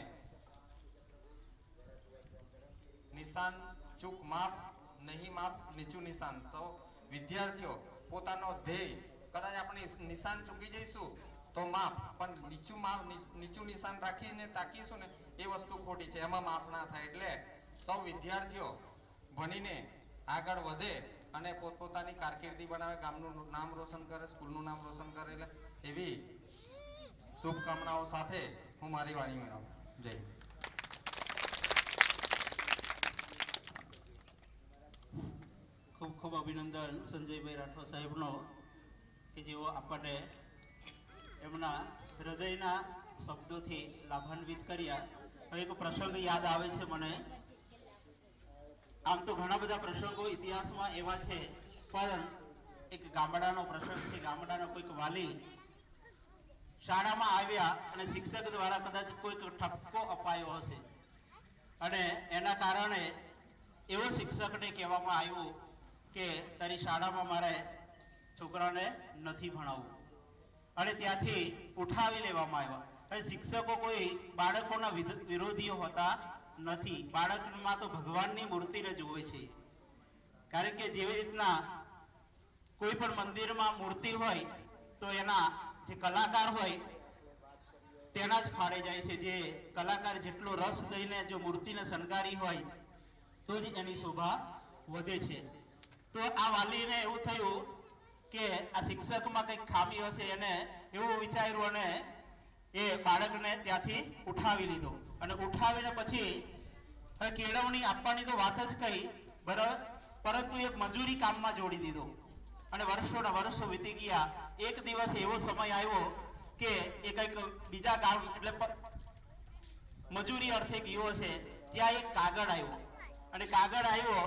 નિશાન ચૂક માફ, નહીં માફ નીચું નિશાન. સૌ વિદ્યાર્થીઓ પોતાનો ધ્યેય, કદાચ આપણે નિશાન ચૂકી જઈશું તો માફ, પણ નીચું નિશાન રાખીને તાકીશું ને એ વસ્તુ ખોટી છે, એમાં માફ ના થાય. એટલે સૌ વિદ્યાર્થીઓ ભણીને આગળ વધે અને પોતપોતાની કારકિર્દી બનાવે, ગામનું નામ રોશન કરે, સ્કૂલનું નામ રોશન કરે. એટલે એવી શુભકામનાઓ સાથે હું મારી વાણી મેળવું. જય. ખૂબ ખૂબ અભિનંદન સંજયભાઈ રાઠવા સાહેબનો કે જેઓ આપણને એમના હૃદયના શબ્દોથી લાભાન્વિત કર્યા. હવે એક પ્રસંગ યાદ આવે છે મને. આમ તો ઘણા બધા પ્રસંગો ઇતિહાસમાં એવા છે, પણ એક ગામડાનો પ્રસંગ છે. ગામડાનો કોઈક વાલી શાળામાં આવ્યા અને શિક્ષક દ્વારા કદાચ કોઈક ઠપકો અપાયો હશે અને એના કારણે એવો શિક્ષકને કહેવામાં આવ્યું કે તારી શાળામાં મારે છોકરાને નથી ભણાવવું, અને ત્યાંથી ઉઠાવી લેવામાં આવ્યા. હવે શિક્ષકો કોઈ બાળકોના વિરોધીઓ હોતા નથી. બાળકમાં તો ભગવાનની મૂર્તિને જોવે છે. કારણ કે જેવી રીતના કોઈ પણ મંદિરમાં મૂર્તિ હોય તો એના જે કલાકાર હોય તેના જ ફાળે જાય છે. જે કલાકાર જેટલો રસ દઈને જો મૂર્તિને શણગારી હોય તો જ એની શોભા વધે છે. તો આ વાલીને એવું થયું કે આ શિક્ષકમાં કંઈક ખામી હશે, એને એવું વિચાર્યું અને એ બાળકને ત્યાંથી ઉઠાવી લીધો. અને ઉઠાવીને પછી કેળવણી આપવાની તો વાત જ કહી, બરાબર, પરંતુ એક મજૂરી કામમાં જોડી દીધો. અને વર્ષોના વર્ષો વીતી ગયા. એક દિવસ એવો સમય આવ્યો કે એ કંઈક બીજા ગામ એટલે મજૂરી અર્થે ગયો છે, ત્યાં એક કાગળ આવ્યો. અને કાગળ આવ્યો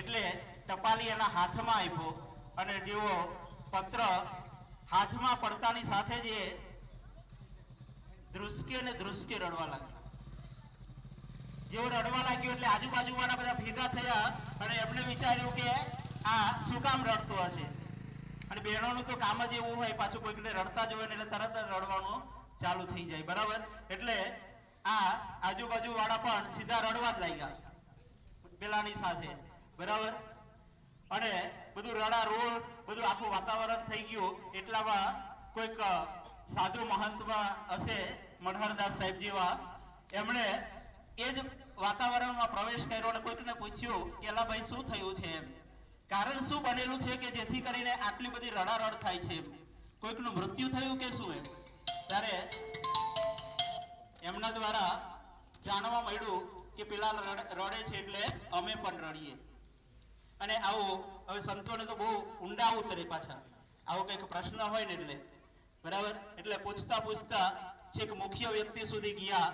એટલે ટપાલી એના હાથમાં આપ્યો અને જેવો પત્ર હાથમાં પડતાની સાથે જ ધ્રુસકે ને ધ્રુસકે રડવા લાગ્યો. જેવો રડવા લાગ્યો એટલે આજુબાજુવાળા બધા ભેગા થયા અને એમણે વિચાર્યું કે આ શું કામ રડતો હશે. અને બહેનોનું તો કામ જ એવું હોય, પાછું કોઈકને રડતા જોવે એટલે તરત જ રડવાનું ચાલુ થઈ જાય, બરાબર. એટલે આ આજુબાજુ વાળા પણ સીધા રડવા જ લાગ્યા પેલાની સાથે, બરાબર. અને બધું રડારોળ, બધું આખું વાતાવરણ થઈ ગયું. એટલામાં કોઈક સાધુ મહંતમાં હશે, મનહરદાસ સાહેબ જેવા, એમણે એ જ વાતાવરણમાં પ્રવેશ કર્યો અને કોઈકને પૂછ્યું કે એલા ભાઈ શું થયું છે, એમ કારણ શું બનેલું છે કે જેથી કરીને આટલી બધી રડારડ થાય છે, કોઈકનું મૃત્યુ થયું કે શું? એમ ત્યારે એમના દ્વારા જાણવા મળ્યું કે પેલા રડે છે એટલે અમે પણ રડીએ. અને આવો હવે સંતોને તો બહુ ઊંડા ઉતરે પાછા, આવો કંઈક પ્રશ્ન હોય ને એટલે, બરાબર. એટલે પૂછતા પૂછતા છેક મુખ્ય વ્યક્તિ સુધી ગયા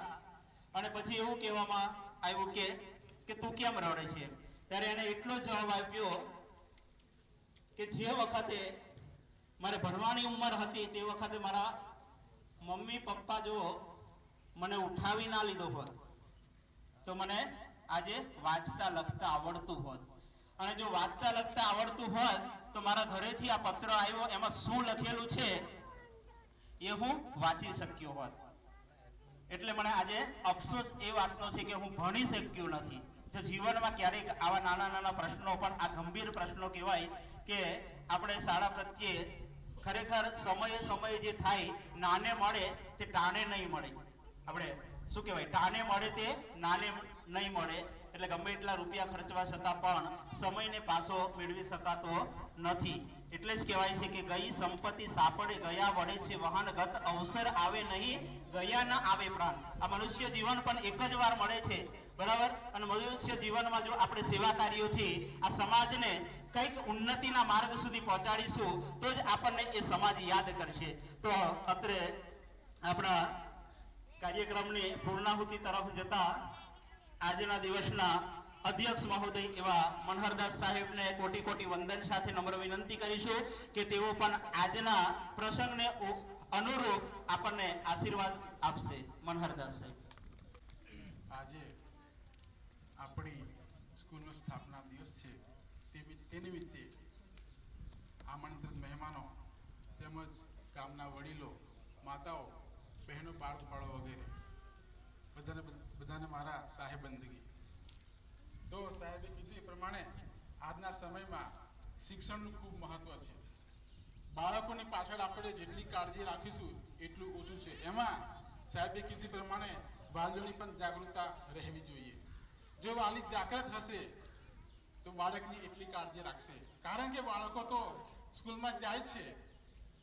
અને પછી એવું કહેવામાં આવ્યું કે તું કેમ રડે છે? ત્યારે એને એટલો જવાબ આપ્યો કે જે વખતે મારે ભણવાની ઉંમર હતી તે વખતે મારા મમ્મી પપ્પા જો મને ઉઠાવી ના લીધો હોત તો મને આજે વાંચતા લખતા આવડતું હોત, અને જો વાંચતા લખતા આવડતું હોત તો મારા ઘરેથી આ પત્ર આવ્યો એમાં શું લખેલું છે એ હું વાંચી શક્યો હોત. એટલે મને આજે અફસોસ એ વાતનો છે કે હું ભણી શક્યો નથી. જો જીવનમાં ક્યારેક આવા નાના નાના પ્રશ્નો પણ આ ગંભીર પ્રશ્નો કહેવાય કે આપણે શાળા પ્રત્યે ખરેખર સમયે સમયે જે થાય, નાને મળે તે ટાણે નહીં મળે. આપણે શું કહેવાય, ટાણે મળે તે નાને નહીં મળે. એટલે ગમે એટલા રૂપિયા ખર્ચવા છતાં પણ સમયને પાછો મેળવી શકાતો નથી. એટલે જ કહેવાય છે કે ગઈ સંપત્તિ સાપડે ગયા વડે છે વહાન, ગત અવસર આવે નહીં ગયા ન આવે પ્રાણ. આ મનુષ્ય જીવન પણ એક જ વાર મળે છે, બરાબર. અને મનુષ્ય જીવનમાં જો આપણે સેવા કાર્યોથી આ સમાજને કંઈક ઉન્નતિના માર્ગ સુધી પહોંચાડીશું તો જ આપણને એ સમાજ યાદ કરશે. તો અત્રે આપણા કાર્યક્રમની પૂર્ણાહુતિ તરફ જતા આજના દિવસના અધ્યક્ષ મહોદય એવા મનહરદાસ સાહેબને કોટી કોટી વંદન સાથે નમ્ર વિનંતી કરીશું કે તેઓ પણ આજના પ્રસંગને અનુરૂપ આપણને આશીર્વાદ આપશે. મનહરદાસ સાહેબ. આજે આપણી સ્કૂલનો સ્થાપના દિવસ છે, તે નિમિત્તે આમંત્રિત મહેમાનો તેમજ ગામના વડીલો, માતાઓ, બહેનો, બાળકો વગેરે બધાને મારા સાહેબ બંદગી. તો સાહેબે કીધું એ પ્રમાણે આજના સમયમાં શિક્ષણનું ખૂબ મહત્વ છે. બાળકોની પાછળ આપણે જેટલી કાળજી રાખીશું એટલું ઓછું છે. એમાં સાહેબે કીધું પ્રમાણે વાલીઓની પણ જાગૃતતા રહેવી જોઈએ. જો વાલી જાગૃત હશે તો બાળકની એટલી કાળજી રાખશે. કારણ કે બાળકો તો સ્કૂલમાં જાય છે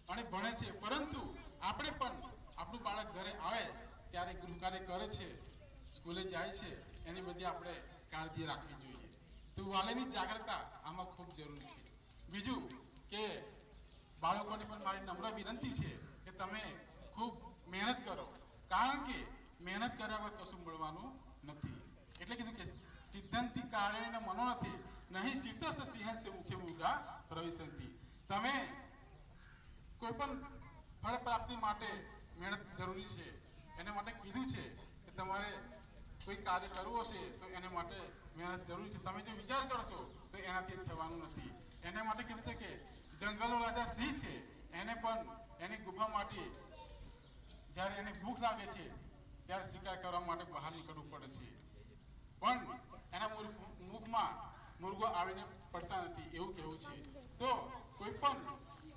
અને ભણે છે, પરંતુ આપણે પણ આપણું બાળક ઘરે આવે ત્યારે ગૃહકાર્ય કરે છે, સ્કૂલે જાય છે, એની બધી આપણે કાળજી રાખવી જોઈએ. તો વાલીની જાગૃતતા આમાં ખૂબ જરૂરી છે. બીજું કે બાળકોને પણ મારી નમ્ર વિનંતી છે કે તમે ખૂબ મહેનત કરો, કારણ કે મહેનત કર્યા વગર કશું મળવાનું નથી. એટલે કીધું કે સિદ્ધાંતિ કારણે મનો નથી નહીં શીતસ સિંહસ્ય મુખે મુગા પ્રવિશંતિ. તમે કોઈ પણ ફળ પ્રાપ્તિ માટે મહેનત જરૂરી છે. એના માટે કીધું છે કે તમારે કોઈ કાર્ય કરવું હશે તો એના માટે મહેનત જરૂરી છે. તમે જો વિચાર કરશો તો એનાથી થવાનું નથી. એના માટે કીધું છે કે જંગલનો રાજા સિંહ છે, એને પણ એની ગુફા માટે જ્યારે એને ભૂખ લાગે છે ત્યારે શિકાર કરવા માટે બહાર નીકળવું પડે છે, પણ એના મુખમાં મુર્ગો આવીને પડતા નથી, એવું કહેવું છે. તો કોઈ પણ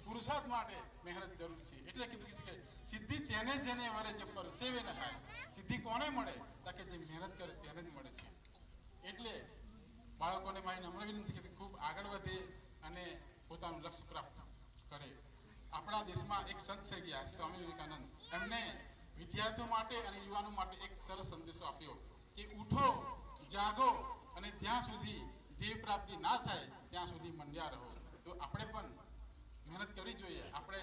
પુરુષાર્થ માટે મહેનત જરૂર છે. એટલે કીધું કે સિદ્ધિ તેને જેને વરે જે પરસેવે ન થાય. સિદ્ધિ કોને મળે? કે જે મહેનત કરે તેને જ મળે છે. એટલે બાળકોને મારી નમ્ર વિનંતી કે ખૂબ આગળ વધે અને પોતાનું લક્ષ્ય પ્રાપ્ત કરે. આપણા દેશમાં એક સંત થઈ ગયા સ્વામી વિવેકાનંદ. એમને વિદ્યાર્થીઓ માટે અને યુવાનો માટે એક સરસ સંદેશો આપ્યો કે ઉઠો, જાગો અને ત્યાં સુધી ધ્યેય પ્રાપ્તિ ના થાય ત્યાં સુધી મંડ્યા રહો. તો આપણે પણ મહેનત કરવી જોઈએ. આપણે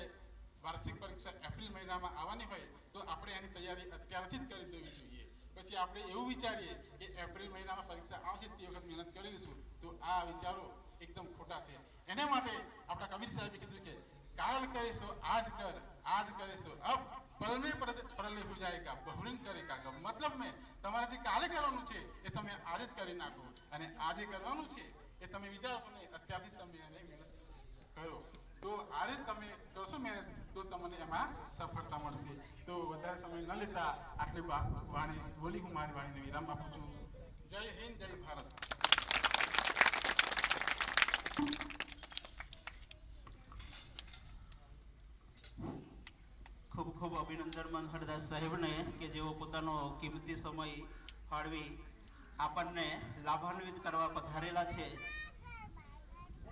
વાર્ષિક પરીક્ષા એપ્રિલ મહિનામાં આવવાની હોય તો આપણે એની તૈયારી અત્યારથી જ કરી દેવી જોઈએ. પછી આપણે એવું વિચારીએ કે એપ્રિલ મહિનામાં પરીક્ષા આવશે તે વખત મહેનત કરી લઈશું, તો આ વિચારો એકદમ ખોટા છે. એના માટે આપણા કબીર સાહેબે કીધું કે કાલ કરે સો આજ કર, આજ કરે સો અબ, પલ મેં પરલે હો જાયેગા, બહુરીન કરેગા કબ. મતલબ મેં તમારે જે કાલે કરવાનું છે એ તમે આજે જ કરી નાખો, અને આજે કરવાનું છે એ તમે વિચારશો નહીં, અત્યારથી તમે એને મહેનત કરો. તો આ રીતે તમે કરશો મહેનત તો તમને એમાં સફળતા મળશે. તો વધારે સમય ન લેતા આટલી વાણી બોલી હું મારી વાણીને વિરામ આપું છું. જય હિન્દ, જય ભારત. ખૂબ ખૂબ અભિનંદન મનહરદાસ સાહેબને કે જેઓ પોતાનો કિંમતી સમય ફાળવી આપણને લાભાન્વિત કરવા પધારેલા છે.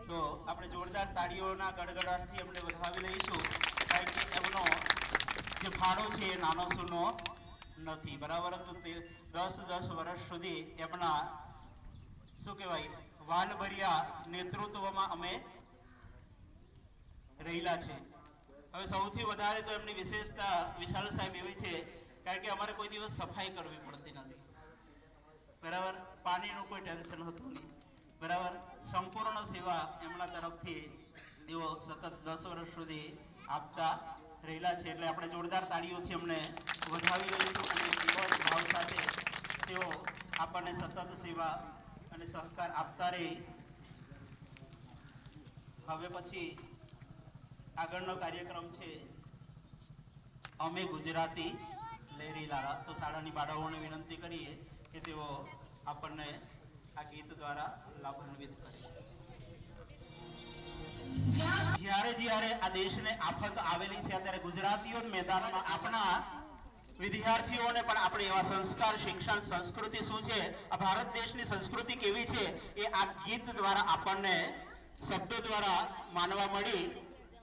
તો આપણે જોરદાર તાળીઓના ગડગડાટથી એમને વધાવી લઈશું, કારણ કે એમનો જે ફાળો છે એ નાનો સૂનો નથી, બરાબર. તો તે 10 વર્ષ સુધી એમના શું કહેવાય વાલભર્યા નેતૃત્વમાં અમે રહેલા છે. હવે સૌથી વધારે તો એમની વિશેષતા વિશાલ સાહેબ એવી છે, કારણ કે અમારે કોઈ દિવસ સફાઈ કરવી પડતી નથી, બરાબર. પાણીનું કોઈ ટેન્શન હતું નહીં, બરાબર. સંપૂર્ણ સેવા એમના તરફથી તેઓ સતત 10 વર્ષ સુધી આપતા રહેલા છે. એટલે આપણે જોરદાર તાળીઓથી એમને વધાવી લઈશું અને ખૂબ ભાવ સાથે તેઓ આપણને સતત સેવા અને સહકાર આપતા રહે. હવે પછી આગળનો કાર્યક્રમ છે અમે ગુજરાતી લહેરી લાલા. તો શાળાની બાળાઓને વિનંતી કરીએ કે તેઓ આપણને આ ગીત દ્વારા લાભાન્વિત કરે. જ્યારે જ્યારે આ દેશને આફત આવેલી છે ત્યારે ગુજરાતીઓ મેદાનમાં આપણા વિદ્યાર્થીઓને પણ આપણે એવા સંસ્કાર, શિક્ષણ, સંસ્કૃતિ શું છે, આ ભારત દેશની સંસ્કૃતિ કેવી છે એ આ ગીત દ્વારા આપણને શબ્દો દ્વારા માનવા મળી.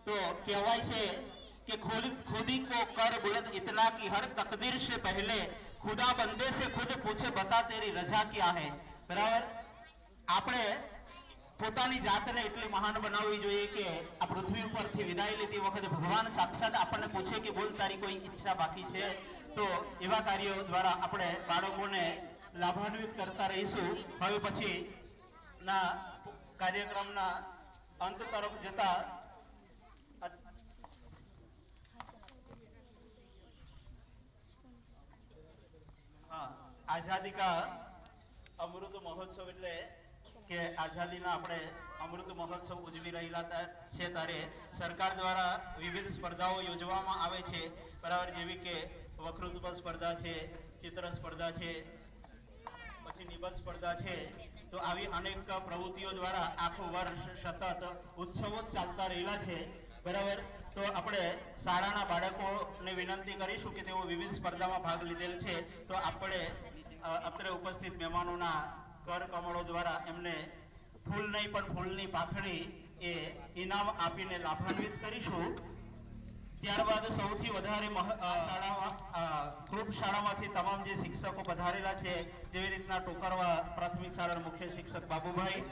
તો કહેવાય છે कि खुदी को कर बुलंद इतना कि हर तकदीर से पहले खुदा बंदे से खुद पूछे बता तेरी रजा क्या है. बराबर. આપણે પોતાની જાતને એટલી મહાન બનાવવી જોઈએ કે આ પૃથ્વી ઉપરથી વિદાય લેતી વખતે ભગવાન સાક્ષાત આપણને પૂછે કે બોલ તારી કોઈ ઈચ્છા બાકી છે. તો એવા કાર્યો દ્વારા આપણે બાળકોને લાભાન્વિત કરતા રહીશું. હવે પછી ના કાર્યક્રમના અંત તરફ જતા आजादी का अमृत महोत्सव એટલે કે આઝાદીના આપણે અમૃત મહોત્સવ ઉજવી રહેલા છે ત્યારે સરકાર દ્વારા વિવિધ સ્પર્ધાઓ યોજવામાં આવે છે, બરાબર. જેવી કે વક્તૃત્વ સ્પર્ધા છે, ચિત્ર સ્પર્ધા છે, પછી નિબંધ સ્પર્ધા છે. તો આવી અનેક પ્રવૃત્તિઓ દ્વારા આખું વર્ષ સતત ઉત્સવો ચાલતા રહેલા છે, બરાબર. તો આપણે શાળાના બાળકોને વિનંતી કરીશું કે તેઓ વિવિધ સ્પર્ધામાં ભાગ લીધેલ છે. તો આપણે અત્રે ઉપસ્થિત મહેમાનોના કર કમળો દ્વારા એમને ફૂલ નહીં પણ ફૂલની પાખડી એ ઇનામ આપીને લાભાન્વિત કરીશું. ત્યારબાદ સૌથી વધારે શાળામાં ગ્રુપ શાળામાંથી તમામ જે શિક્ષકો પધારેલા છે, જેવી રીતના ટોકરવા પ્રાથમિક શાળાના મુખ્ય શિક્ષક બાબુભાઈ,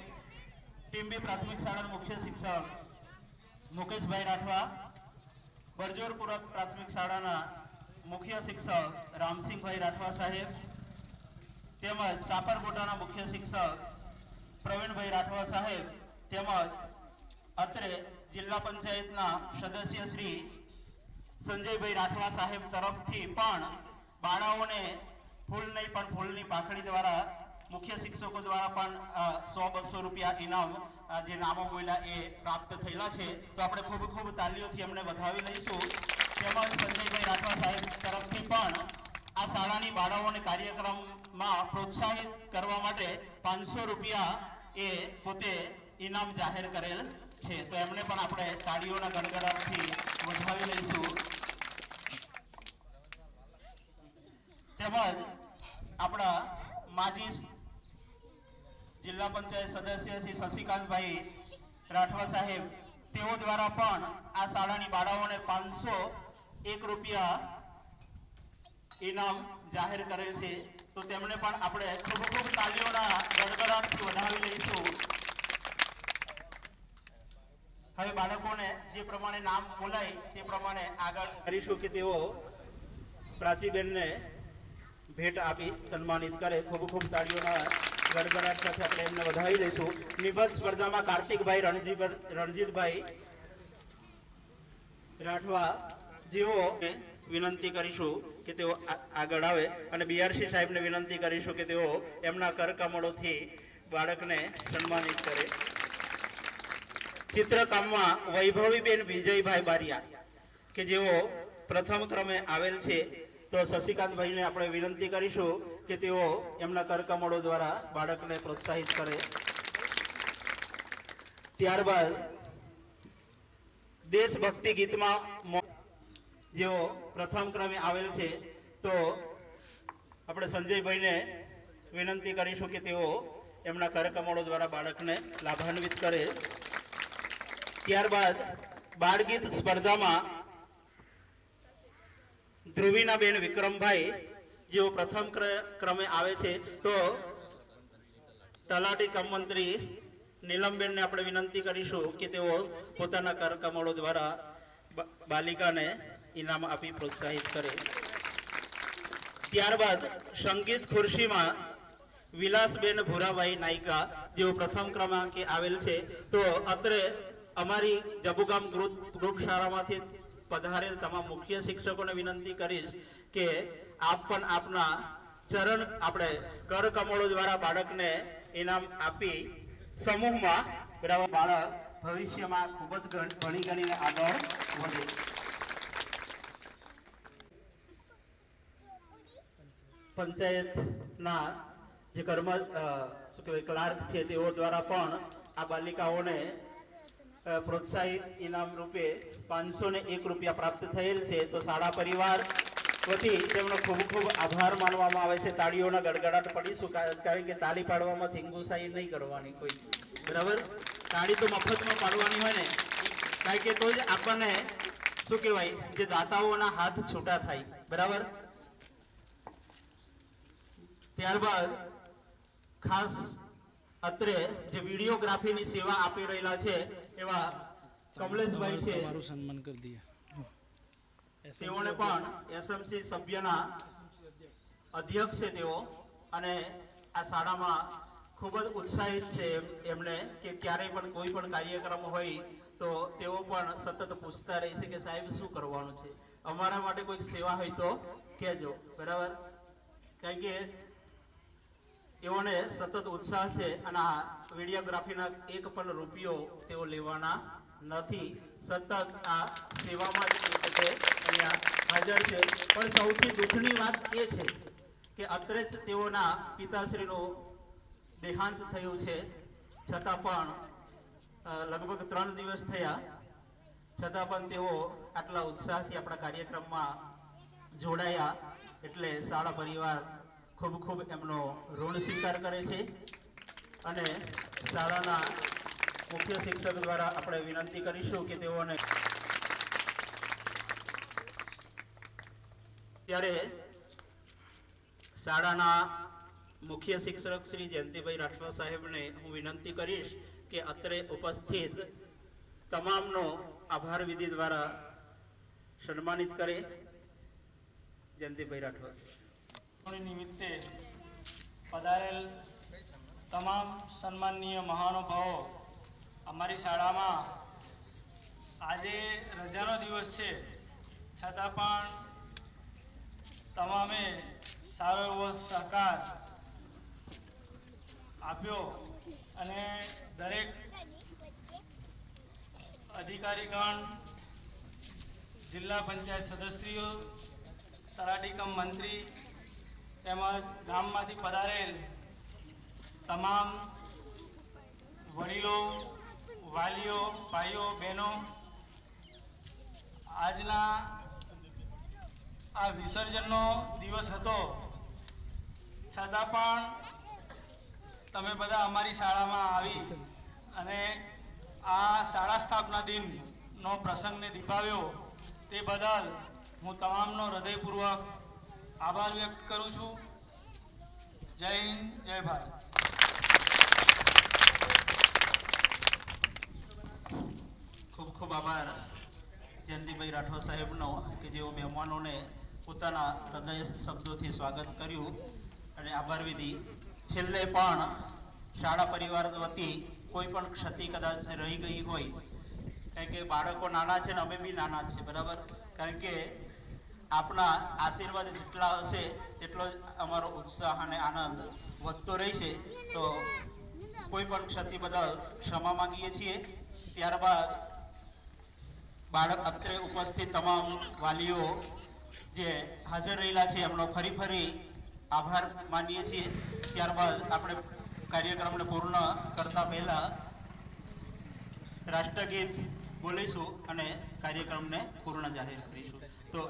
ટીમ્બી પ્રાથમિક શાળાના મુખ્ય શિક્ષક મુકેશભાઈ રાઠવા, બરજોરપુરા પ્રાથમિક શાળાના મુખ્ય શિક્ષક રામસિંહભાઈ રાઠવા સાહેબ, તેમજ સાપરકોટાના મુખ્ય શિક્ષક પ્રવીણભાઈ રાઠવા સાહેબ, તેમજ અત્રે જિલ્લા પંચાયતના સદસ્ય શ્રી સંજયભાઈ રાઠવા સાહેબ તરફથી પણ બાળાઓને ફૂલ નહીં પણ ફૂલની પાખડી દ્વારા મુખ્ય શિક્ષકો દ્વારા પણ 100-200 રૂપિયા ઇનામ જે નામો બોલ્યા એ પ્રાપ્ત થયેલા છે. તો આપણે ખૂબ ખૂબ તાલીઓથી એમને વધાવી લઈશું. તેમજ સંજયભાઈ રાઠવા સાહેબ તરફથી પણ આ શાળાની બાળાઓને કાર્યક્રમમાં પ્રોત્સાહિત કરવા માટે 500 રૂપિયા એ પોતે ઇનામ જાહેર કરેલ છે. તો એમને પણ આપણે તાળીઓના ગણગણાટથી વધાવી લઈશું. તેમજ આપણા માજી જિલ્લા પંચાયત સદસ્ય શ્રી શશિકાંતભાઈ રાઠવા સાહેબ, તેઓ દ્વારા પણ આ શાળાની બાળાઓને 501 રૂપિયા ઇનામ જાહેર કરેલ છે. તો તેમને પણ આપણે ખૂબ ખૂબ તાલીઓના ગડગડાટથી વધાવી લઈશું. હવે બાળકોને જે પ્રમાણે નામ બોલાય તે પ્રમાણે આગળ કરીશું કે તેઓ પ્રાચીબેનને ભેટ આપી સન્માનિત કરે. ખૂબ ખૂબ તાળીઓના ગડગડાટ સાથે આપણે એમને વધાવી લઈશું. નિબંધ સ્પર્ધામાં કાર્તિકભાઈ રણજીતભાઈ રાઠવા જેઓ વિનંતી કરીશું કે તેઓ આગળ આવે, અને બીઆરસી સાહેબને વિનંતી કરીશું કે તેઓ એમના કરકમળોથી બાળકને સન્માનિત કરે. ચિત્રકામમાં વૈભવીબેન વિજયભાઈ બારિયા કે જેઓ પ્રથમ ક્રમે આવેલ છે, તો શશિકાંતભાઈને આપણે વિનંતી કરીશું કે તેઓ એમના કરકમળો દ્વારા બાળકને પ્રોત્સાહિત કરે. ત્યારબાદ દેશભક્તિ ગીતમાં જેઓ પ્રથમ ક્રમે આવેલ છે, તો આપણે સંજયભાઈને વિનંતી કરીશું કે તેઓ એમના કરકમળો દ્વારા બાળકને લાભાન્વિત કરે. ત્યારબાદ બાળગીત સ્પર્ધામાં ધ્રુવીનાબેન વિક્રમભાઈ જેઓ પ્રથમ ક્રમે આવે છે, તો તલાટી કમ મંત્રી નીલમબેનને આપણે વિનંતી કરીશું કે તેઓ પોતાના કરકમળો દ્વારા બાલિકાને ઇનામ આપી પ્રોત્સાહિત કરે. ત્યારબાદ સંગીત ખુરશીમાં વિલાસબેન ભુરાભાઈ નાયકા જેઓ પ્રથમ ક્રમાંકે આવેલ છે, તો અત્રે અમારી જબુગામ ગ્રુપ શાળામાંથી પધારેલ તમામ મુખ્ય શિક્ષકોને વિનંતી કરીશ કે આપ પણ આપના ચરણ આપણે કરકમળો દ્વારા બાળકને ઇનામ આપી સમૂહમાં બરાબર બાળક ભવિષ્યમાં ખૂબ જ ભણી ગણીને આગળ વધે. પંચાયતના જે શું કહેવાય ક્લાર્ક છે તેઓ દ્વારા પણ આ બાલિકાઓને પ્રોત્સાહિત ઇનામ રૂપે 501 રૂપિયા પ્રાપ્ત થયેલ છે, તો શાળા પરિવાર વતી તેમનો ખૂબ ખૂબ આભાર માનવામાં આવે છે. તાળીઓના ગડગડાટ પડીશું, કારણ કે તાળી પાડવામાં થીંગુસાઈ નહીં કરવાની કોઈ, બરાબર. તાળી તો મફતમાં પાડવાની હોય ને, કારણ કે તો જ આપણને શું કહેવાય જે દાતાઓના હાથ છૂટા થાય, બરાબર. ત્યારબાદ ખાસ અત્રે જે વિડીયોગ્રાફીની સેવા આપી રહેલા છે એવા કમલેશભાઈ છે, સન્માન કરી દઈએ. તેઓને પણ એસએમસી સભ્યના અધ્યક્ષ છે તેઓ, અને આ શાળામાં ખૂબ જ ઉત્સાહિત છે એમને કે ક્યારેય પણ કોઈ પણ કાર્યક્રમ હોય તો તેઓ પણ સતત પૂછતા રહે છે કે સાહેબ શું કરવાનું છે, અમારા માટે કોઈક સેવા હોય તો કહેજો, બરાબર. કારણ કે એઓને સતત ઉત્સાહ છે અને આ વિડીયોગ્રાફીના એક પણ રૂપિયો તેઓ લેવાના નથી, સતત આ સેવામાં જ અહીંયા હાજર છે. પણ સૌથી દુઃખની વાત એ છે કે અત્રે જ તેઓના પિતાશ્રીનું દેહાંત થયું છે, છતાં પણ લગભગ 3 દિવસ થયા, છતાં પણ તેઓ આટલા ઉત્સાહથી આપણા કાર્યક્રમમાં જોડાયા, એટલે શાળા પરિવાર ખૂબ ખૂબ એમનો ઋણ સ્વીકાર કરે છે. અને શાળાના મુખ્ય શિક્ષક દ્વારા આપણે વિનંતી કરીશું કે તેઓને ત્યારે શાળાના મુખ્ય શિક્ષક શ્રી જયંતિભાઈ રાઠવા સાહેબને હું વિનંતી કરીશ કે અત્રે ઉપસ્થિત તમામનો આભાર વિધિ દ્વારા સન્માનિત કરે. જયંતિભાઈ રાઠવા નિમિત્તે પધારેલ તમામ સન્માનનીય મહાનુભાવો, અમારી શાળામાં આજે રજાનો દિવસ છે, છતાં પણ તમામે સારો એવો સહકાર આપ્યો અને દરેક અધિકારીગણ, જિલ્લા પંચાયત સદસ્યો, તલાટી કમ મંત્રી તેમજ ગામમાંથી પધારેલ તમામ વડીલો, વાલીઓ, ભાઈઓ, બહેનો, આજના આ વિસર્જનનો દિવસ હતો, છતાં પણ તમે બધા અમારી શાળામાં આવી અને આ શાળા સ્થાપના દિનનો પ્રસંગને દીપાવ્યો, તે બદલ હું તમામનો હૃદયપૂર્વક આભાર વ્યક્ત કરું છું. જય હિન્દ, જય ભારત. ખૂબ ખૂબ આભાર જયંતિભાઈ રાઠવા સાહેબનો કે જેઓ મહેમાનોને પોતાના હૃદય શબ્દોથી સ્વાગત કર્યું અને આભાર વિધિ. છેલ્લે પણ શાળા પરિવાર વતી કોઈ પણ ક્ષતિ કદાચ રહી ગઈ હોય, કારણ કે બાળકો નાના છે ને અમે બી નાના છે, બરાબર. કારણ કે આપના આશીર્વાદ જેટલા હશે તેટલો જ અમારો ઉત્સાહ અને આનંદ વધતો રહેશે. તો કોઈ પણ ક્ષતિ બદલ ક્ષમા માંગીએ છીએ. ત્યારબાદ બાળક અત્રે ઉપસ્થિત તમામ વાલીઓ જે હાજર રહેલા છે એમનો ફરી આભાર માનીએ છીએ. ત્યારબાદ આપણે કાર્યક્રમને પૂર્ણ કરતા પહેલા રાષ્ટ્રગીત બોલીશું અને કાર્યક્રમને પૂર્ણ જાહેર કરીશું. તો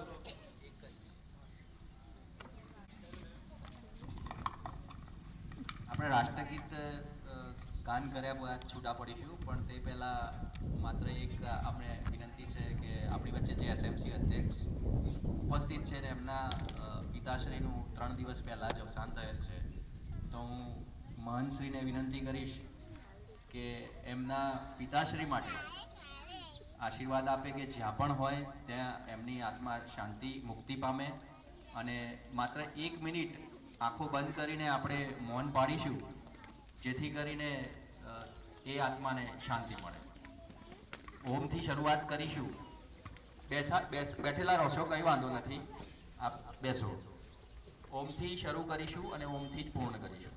આપણે રાષ્ટ્રગીત ગાન કર્યા બાદ છૂટા પડીશું, પણ તે પહેલા માત્ર એક આપણે વિનંતી છે કે આપણી વચ્ચે જે એસએમસી અધ્યક્ષ ઉપસ્થિત છે ને એમના પિતાશ્રીનું 3 દિવસ પહેલા જ અવસાન થયેલ છે. તો હું મહંતશ્રીને વિનંતી કરીશ કે એમના પિતાશ્રી માટે આશીર્વાદ આપે કે જ્યાં પણ હોય ત્યાં એમની આત્મા શાંતિ મુક્તિ પામે. અને માત્ર 1 મિનિટ આંખો બંધ કરીને આપણે મૌન પાડીશું, જેથી કરીને એ આત્માને શાંતિ મળે. ઓમથી શરૂઆત કરીશું. બેઠેલા રહેશો, કંઈ વાંધો નથી, આપ બેસો. ઓમથી શરૂ કરીશું અને ઓમથી જ પૂર્ણ કરીશું.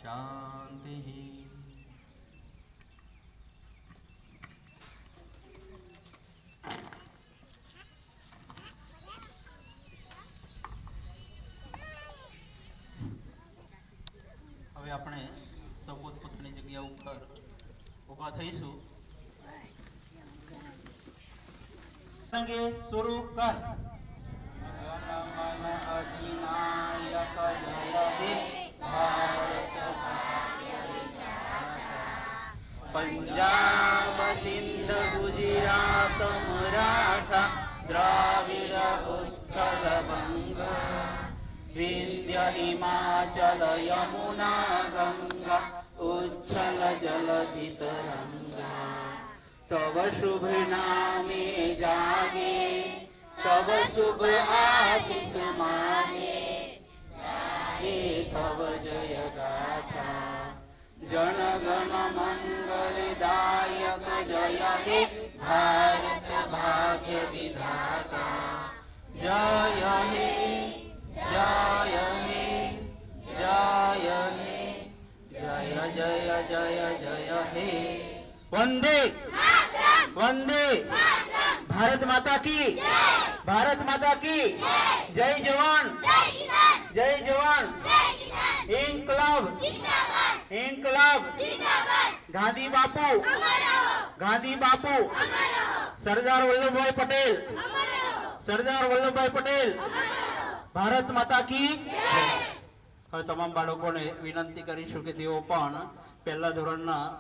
શાંતિ. હવે આપણે સૌ પોતપોતાની જગ્યા ઉપર ઊભા થઈશું. સંગીત શરૂ કર. જનમન અધિનાયક જય હે ભારત ભાગ્ય વિધાતા. પંજાબ સિંધ ગુજરાત મરાઠા દ્રાવિડ ઉચ્છલ બંગ વિંધ્ય હિમાચલ યમુના ગંગા ઉચ્છલ જલધિ તરંગા. तव शुभ नामे जागे तव शुभ आशीष मागे हे तव जय गाथा. जन गण मंगल दायक जय हे भारत भाग्य विधाता. जय हे जय हे जय हे जय जय जय जय हे. वंदे वंदे भारत माता की भारत माता की जय जवान जय जवान. इनकलाब इनकलाब. गांधी बापू सरदार वल्लभभाई पटेल सरदार वल्लभभाई पटेल. ભારત માતા કી. હવે તમામ બાળકોને વિનંતી કરીશું કે તેઓ પણ પહેલા ધોરણના